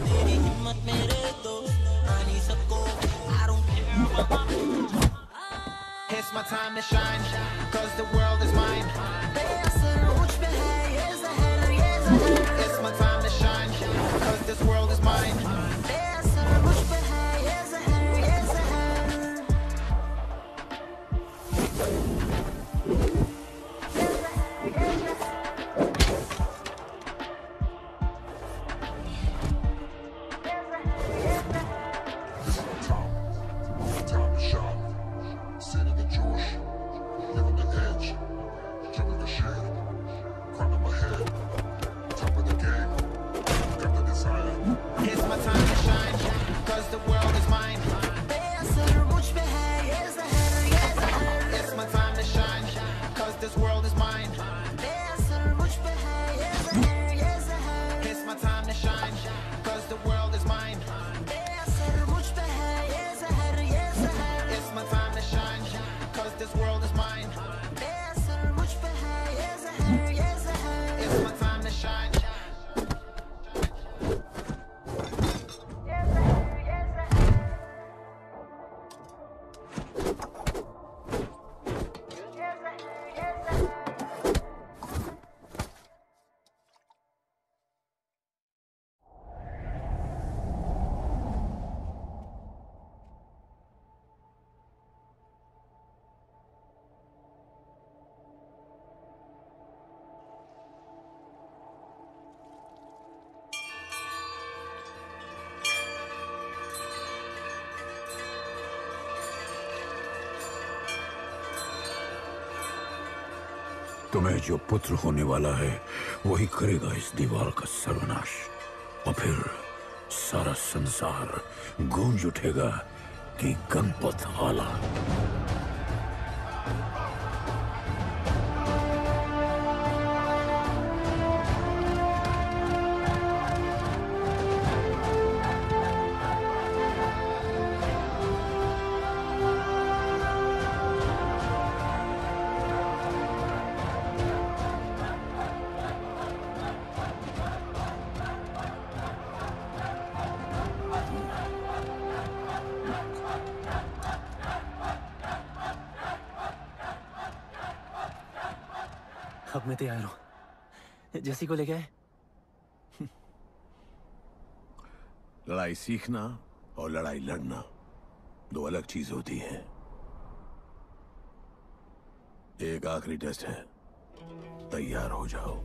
मेरी हिम्मत मेरे दोस्त, आनी सबको. I don't care about my It's my time to shine, cause the world is mine. It's my time to shine, cause this world is mine. तुम्हें जो पुत्र होने वाला है वही करेगा इस दीवार का सर्वनाश, और फिर सारा संसार गूंज उठेगा कि गणपत आला। अब मैं तैयार हूं। जैसी को ले गए। लड़ाई सीखना और लड़ाई लड़ना दो अलग चीज होती है। एक आखिरी टेस्ट है, तैयार हो जाओ।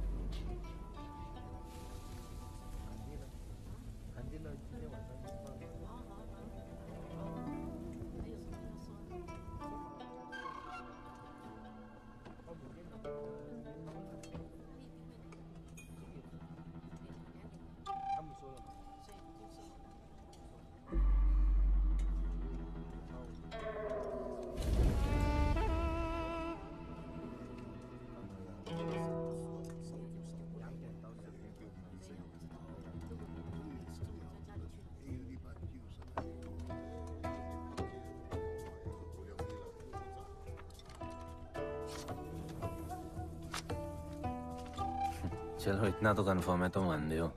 चलो इतना तो कंफर्म है, तुम अंधे हो।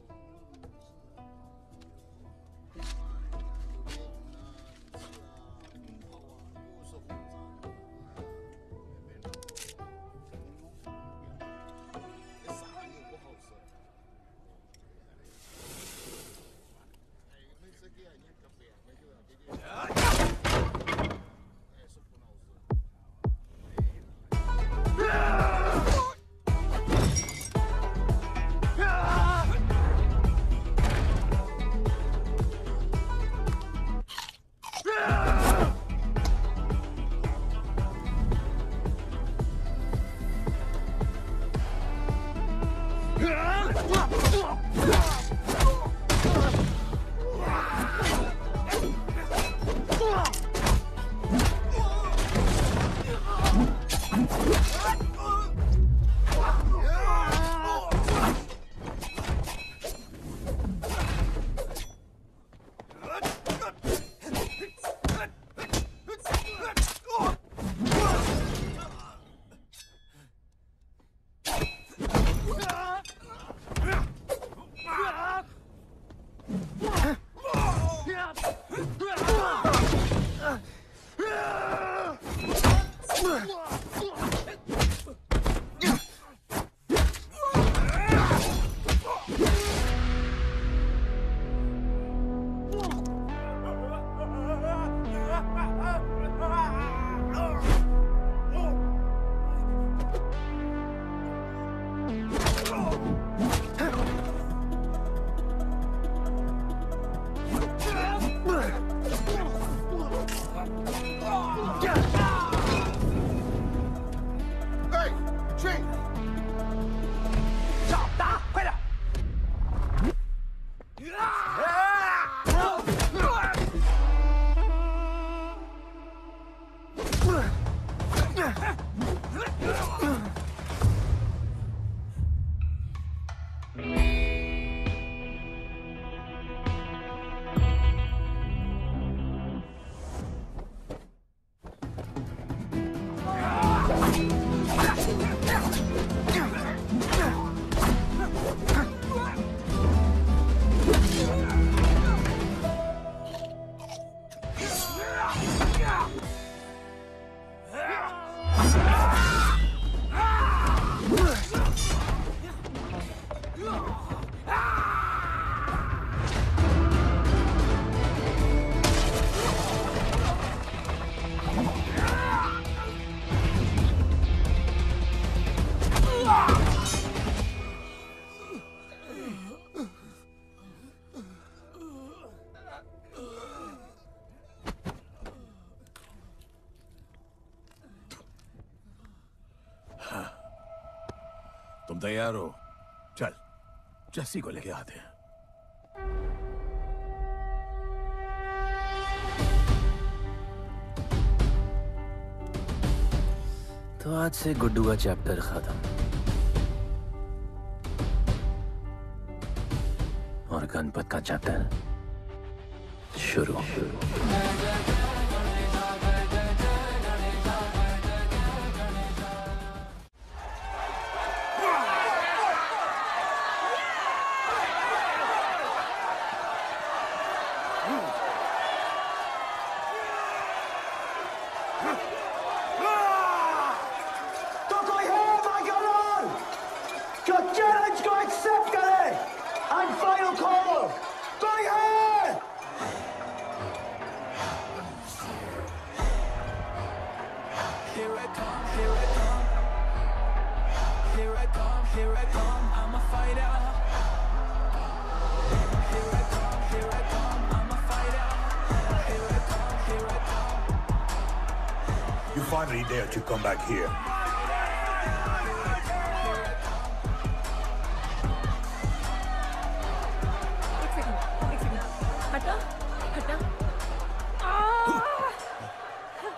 तुम तैयार हो? चल जस्सी को लेके आते हैं। तो आज से गुड्डू का चैप्टर खत्म और गणपत का चैप्टर शुरू। You finally dared to come back here.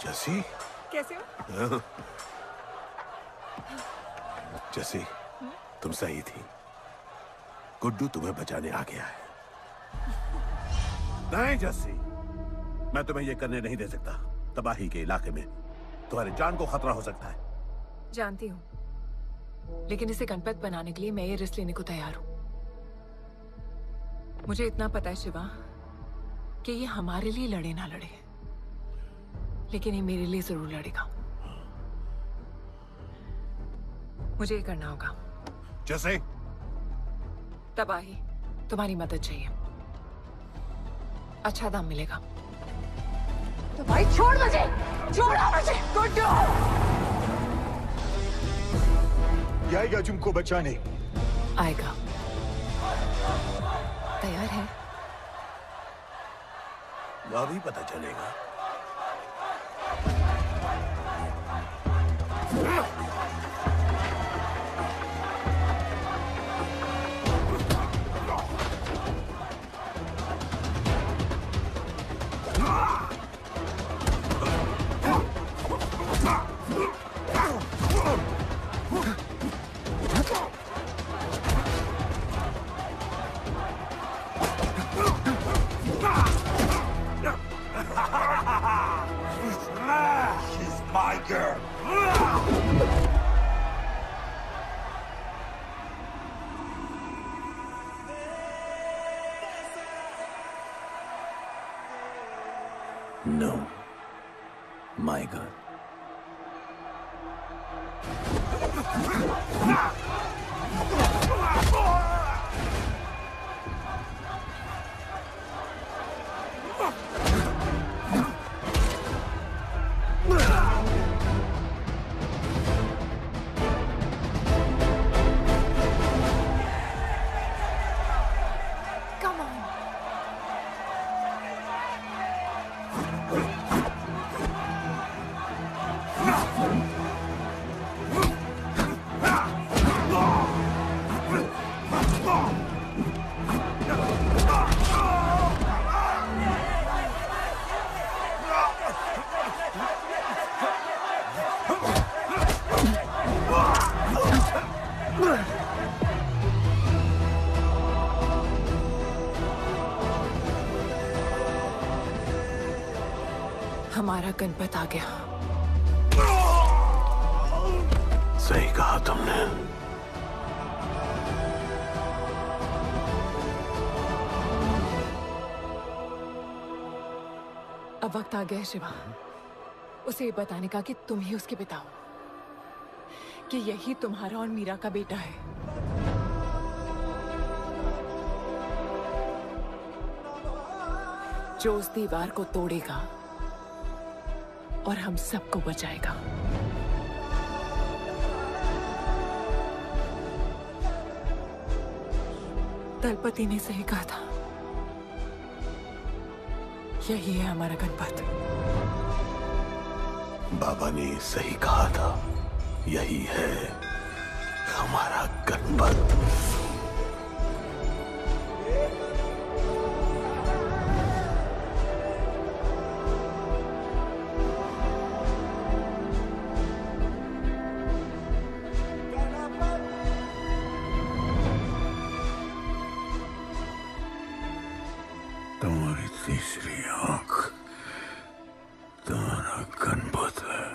Jassi, कैसे हो? जस्सी, तुम सही थी। गुड्डू तुम्हें बचाने आ गया है। नहीं जस्सी, मैं तुम्हें यह करने नहीं दे सकता। तबाही के इलाके में तुम्हारी जान को खतरा हो सकता है। जानती हूँ, लेकिन इसे गणपत बनाने के लिए मैं ये रिस्क लेने को तैयार हूँ। मुझे इतना पता है शिवा कि ये हमारे लिए लड़े ना लड़े, लेकिन ये मेरे लिए जरूर लड़ेगा। मुझे ये करना होगा। जैसे? तबाही, तुम्हारी मदद चाहिए। अच्छा दाम मिलेगा। तो भाई छोड़ मुझे, छोड़ो मुझे। गुड्डू आएगा तुमको बचाने। आएगा। तैयार है? अभी पता चलेगा। She's my girl. No, my girl. हमारा गणपत आ गया। सही कहा तुमने। अब वक्त आ गया है शिवा, उसे ये बताने का कि तुम ही उसके पिता हो, कि यही तुम्हारा और मीरा का बेटा है। जो उस दीवार को तोड़ेगा और हम सबको बचाएगा। दलपति ने सही कहा था, यही है हमारा गणपत। बाबा ने सही कहा था, यही है हमारा गणपत। तुम्हारी तीसरी आंख तुम्हारा गणपत है।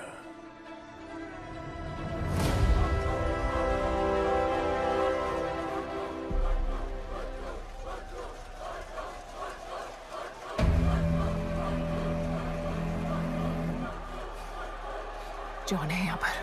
जॉन है यहाँ पर।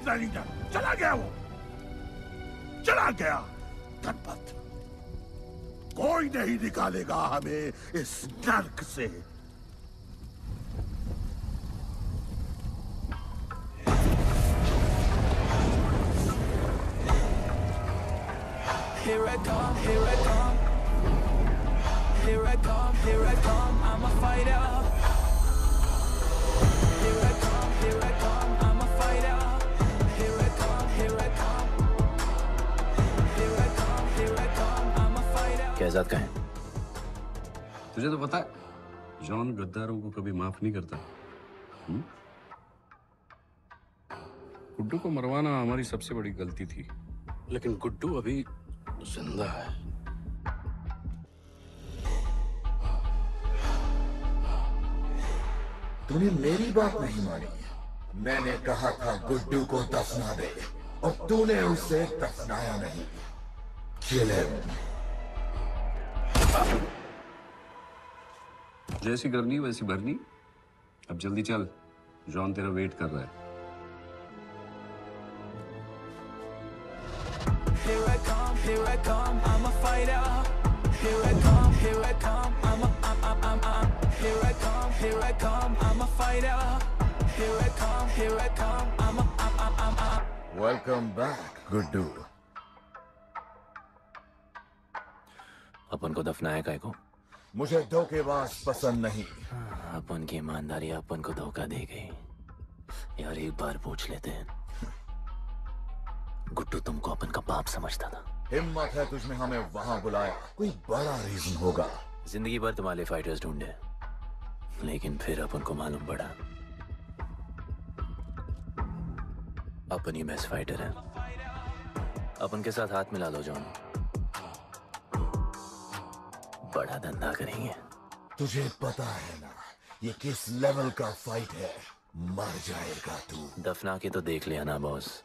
अपना लीडर, चला गया वो, चला गया। धनपत, कोई नहीं निकालेगा हमें इस नर्क से। Here I come, here I come. Here I come, here I come. I'm a fighter. Here I come, here I come. I'm a fighter. Here I come, here I come. Here I come, here I come. I'm a fighter. Kaizad कहें? तुझे तो पता है, John गद्दारों को कभी माफ नहीं करता। गुड्डू को मरवाना हमारी सबसे बड़ी गलती थी, लेकिन गुड्डू अभी जिंदा है। तूने मेरी बात नहीं मानी। मैंने कहा था गुड्डू को दफना दे और तूने उसे दफनाया नहीं। Kill him. जैसी करनी वैसी भरनी। अब जल्दी चल, जॉन तेरा वेट कर रहा है। Here I come, here I come, I'm a fighter. Here I come, here I come, I'm here I come, here I come, I'm a fighter. Here I come, here I come, I'm Welcome back, Guddu. अपन को दफनाया काय को? मुझे धोखेबाज पसंद नहीं। अपन की ईमानदारी अपन को धोखा दे गई। यार एक बार पूछ लेते हैं, गुड्डू तुमको अपन का बाप समझता था। हिम्मत है तुझमें हमें वहां बुलाया, कोई बड़ा रीजन होगा। जिंदगी भर तुम्हारे फाइटर्स ढूंढे, लेकिन फिर अपन को मालूम पड़ा अपन ही बेस्ट फाइटर है। अपन के साथ हाथ मिला लो जॉन, बड़ा धंधा करेंगे। तुझे पता है ना ये किस लेवल का फाइट है? मर जाएगा तू। दफना के तो देख लिया ना बॉस,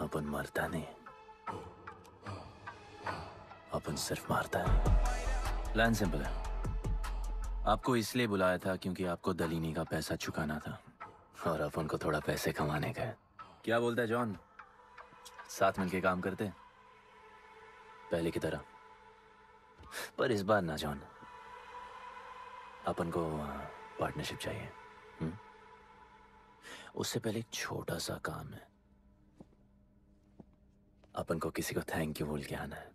अपन मरता नहीं, अपन सिर्फ मारता है। प्लान सिंपल है। आपको इसलिए बुलाया था क्योंकि आपको दलीनी का पैसा चुकाना था और अपन को थोड़ा पैसे कमाने का है। क्या बोलता है जॉन? साथ मिलके काम करते पहले की तरह। पर इस बार ना जॉन, अपन को पार्टनरशिप चाहिए। उससे पहले एक छोटा सा काम है। अपन को किसी को थैंक यू बोल के आना है।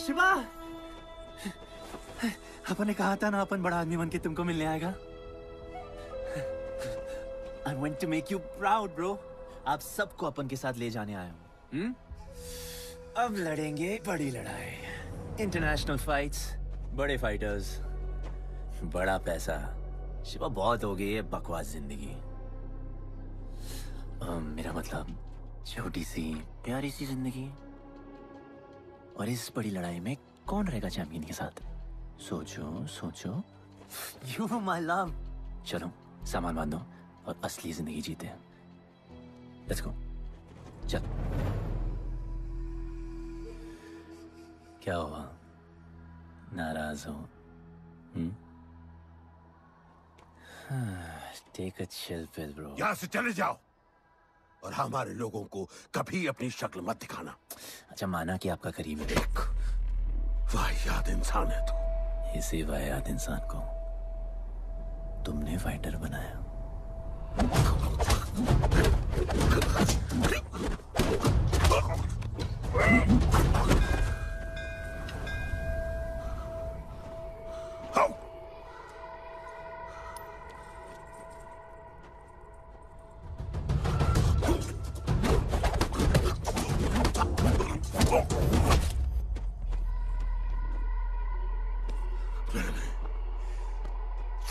शिवा, अपन ने कहा था ना अपन बड़ा आदमी बन के तुमको मिलने आएगा। I want to make you proud, bro. आप सबको अपन के साथ ले जाने आया हूँ। अब लड़ेंगे बड़ी लड़ाई, इंटरनेशनल फाइट्स, बड़े फाइटर्स, बड़ा पैसा। शिवा बहुत हो गई है बकवास जिंदगी। मेरा मतलब छोटी सी प्यारी सी जिंदगी, और इस बड़ी लड़ाई में कौन रहेगा चैंपियन के साथ? सोचो सोचो। You my love. चलो सामान बांधो और असली जिंदगी जीते हैं। Let's go. चल। क्या हुआ? नाराज हो? Take a chill pill bro. यहाँ से चले जाओ और हमारे लोगों को कभी अपनी शक्ल मत दिखाना। अच्छा माना कि आपका करीबी एक वाहियात इंसान है तू। इसी वाहियात इंसान को तुमने फाइटर बनाया।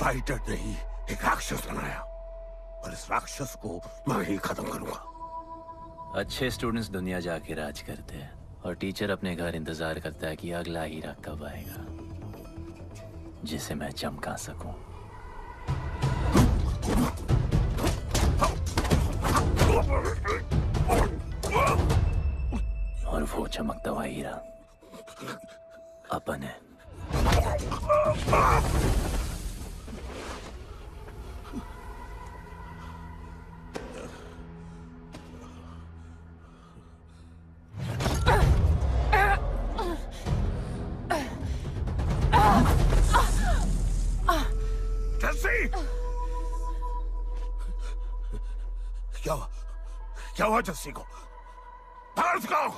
फाइटर नहीं, एक राक्षस बनाया और इस राक्षस को मैं ही खत्म करूंगा। अच्छे स्टूडेंट्स दुनिया जाके राज करते हैं और टीचर अपने घर इंतजार करता है कि अगला हीरा कब आएगा जिसे मैं चमका सकूं। और वो चमकता हुआ हीरा अपन है। क्या हुआ जस्सी को? बाहर निकालो।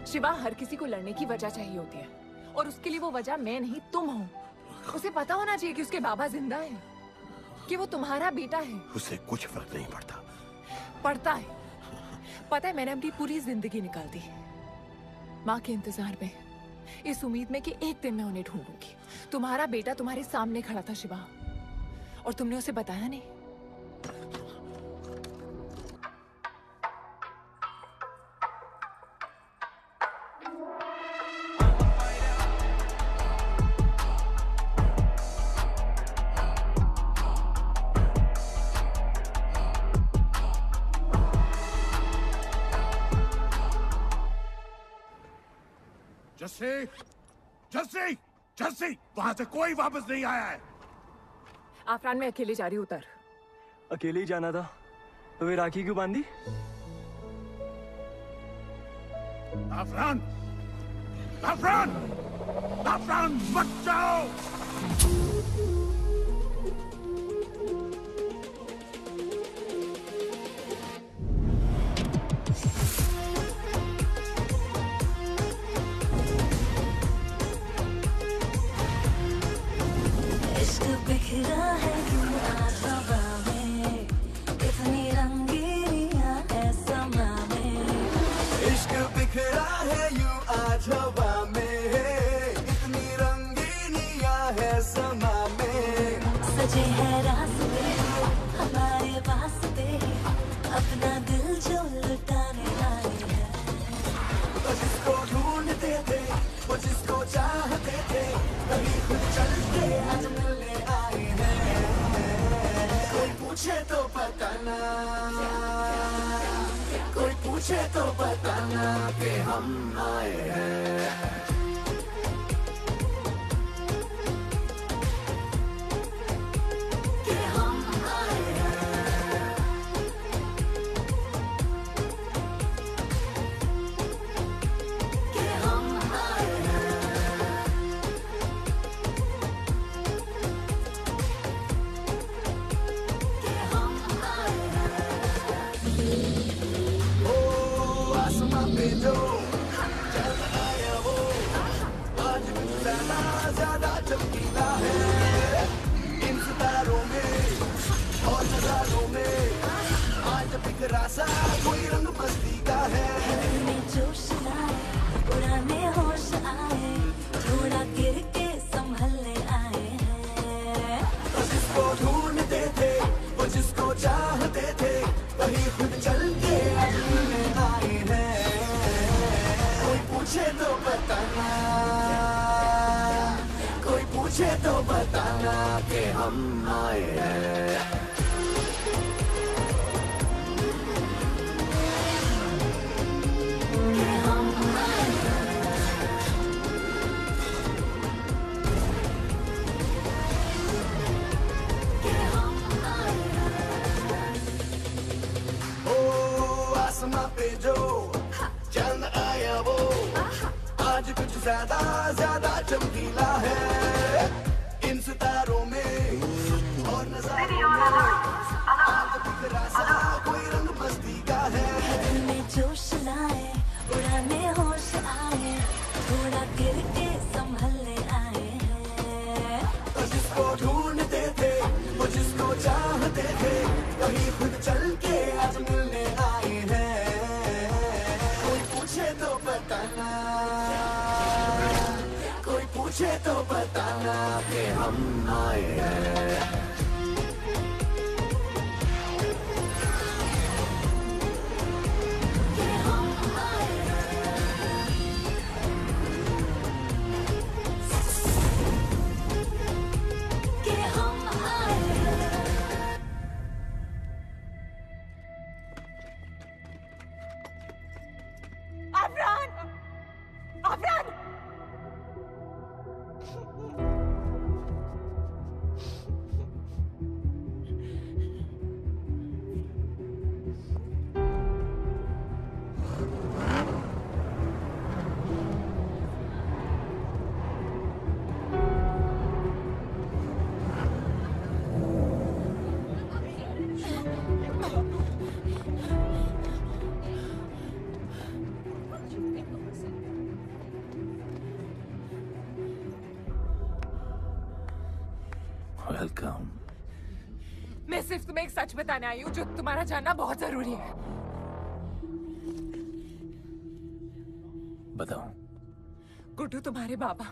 शिवा, हर किसी को लड़ने की वजह चाहिए होती है और उसके लिए वो वजह मैं नहीं तुम हो। उसे पता होना चाहिए कि उसके बाबा जिंदा है, कि वो तुम्हारा बेटा है। उसे कुछ फर्क नहीं पड़ता। पड़ता है। पता है, मैंने अपनी पूरी जिंदगी निकाल दी माँ के इंतजार में, इस उम्मीद में कि एक दिन मैं उन्हें ढूंढूंगी। तुम्हारा बेटा तुम्हारे सामने खड़ा था शिवा, और तुमने उसे बताया नहीं। जस्सी, जस्सी, जस्सी, वहां से कोई वापस नहीं आया है। आफरान, मैं अकेले जा रही हूँ। उतर। अकेले ही जाना था तो वे राखी क्यों बांधी? आफरान, आफरान, आफरान, मत जाओ। बिखरा है यूं आसमां में, कितनी रंगीनियां है समा में। इश्क बिखरा है यूं आज हवा में, इतनी रंगीनियां है समा में। सजे है रास्ते हमारे वास्ते, अपना दिल जो लुटाने आए हैं। वो जिसको ढूंढते थे, वो जिसको चाहते थे, कभी खुद चल के आज मिलने आए हैं। कोई पूछे तो बताना, कोई पूछे तो बताना कि हम आए हैं। चाहते थे वही खुद चल के आज मिलने आए हैं। कोई पूछे तो बताना, कोई पूछे तो बताना कि हम आए हैं। आसमां पे जो चंद आया वो आज कुछ ज्यादा ज्यादा चमकीला है। इन सितारों में और नजारों में आज बिखरा सा कोई रंग मस्ती का है। दिल में जोश लाए उड़ाने होश आए थोड़ा गिर के संभलने आए हैं। तो जिसको ढूंढते थे वो जिसको चाहते थे वही खुद चल के आज मिलने आए हैं। कोई पूछे तो बताना, कोई पूछे तो बताना कि हम आए हैं। वेलकम। मैं सिर्फ तुम्हें एक सच बताने आई हूँ जो तुम्हारा जानना बहुत जरूरी है। बताओ। गुड्डू तुम्हारे बाबा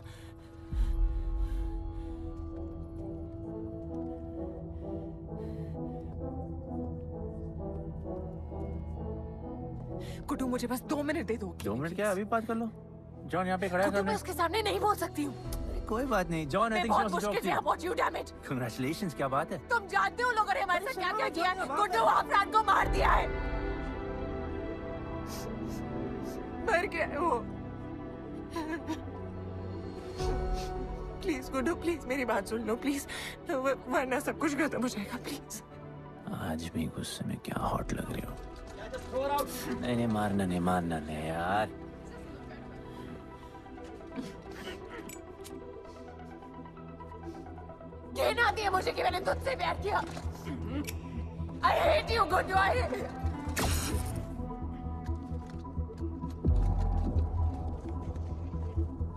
गुड्डू मुझे बस 2 मिनट दे दो। 2 मिनट क्या, अभी बात कर लो। जॉन यहाँ पे खड़ा है। मैं उसके सामने नहीं बोल सकती हूँ। कोई बात नहीं जॉन, आई थिंक बहुत मुश्किल say about you damn it. Congratulations, क्या बात है। तुम जानते हो लोगों ने हमारे साथ क्या क्या किया है। गुड्डू आफरान को मार दिया है। मर गया है वो। प्लीज गुड्डू प्लीज मेरी बात सुन लो प्लीज, वरना सब कुछ खत्म हो जाएगा प्लीज। आज भी गुस्से में क्या हॉट लग रही हो। नहीं मारना नहीं यार। कहना आती है मुझे कि मैंने तुझसे प्यार किया। I hate you, Guddu.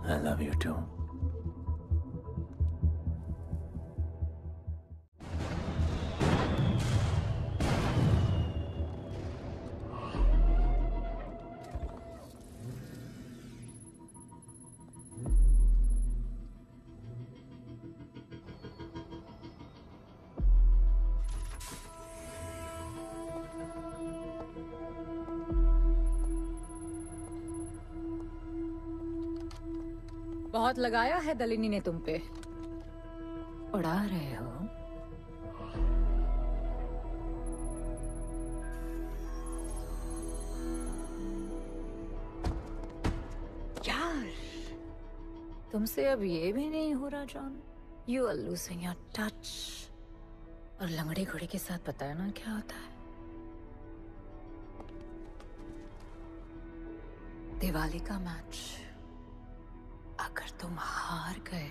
I love you too. बहुत लगाया है दलिनी ने तुम पे। उड़ा रहे हो। यार तुमसे अब ये भी नहीं हो रहा John. You are losing your touch. और लंगड़े घोड़े के साथ बताया ना क्या होता है। दिवाली का मैच अगर तुम हार गए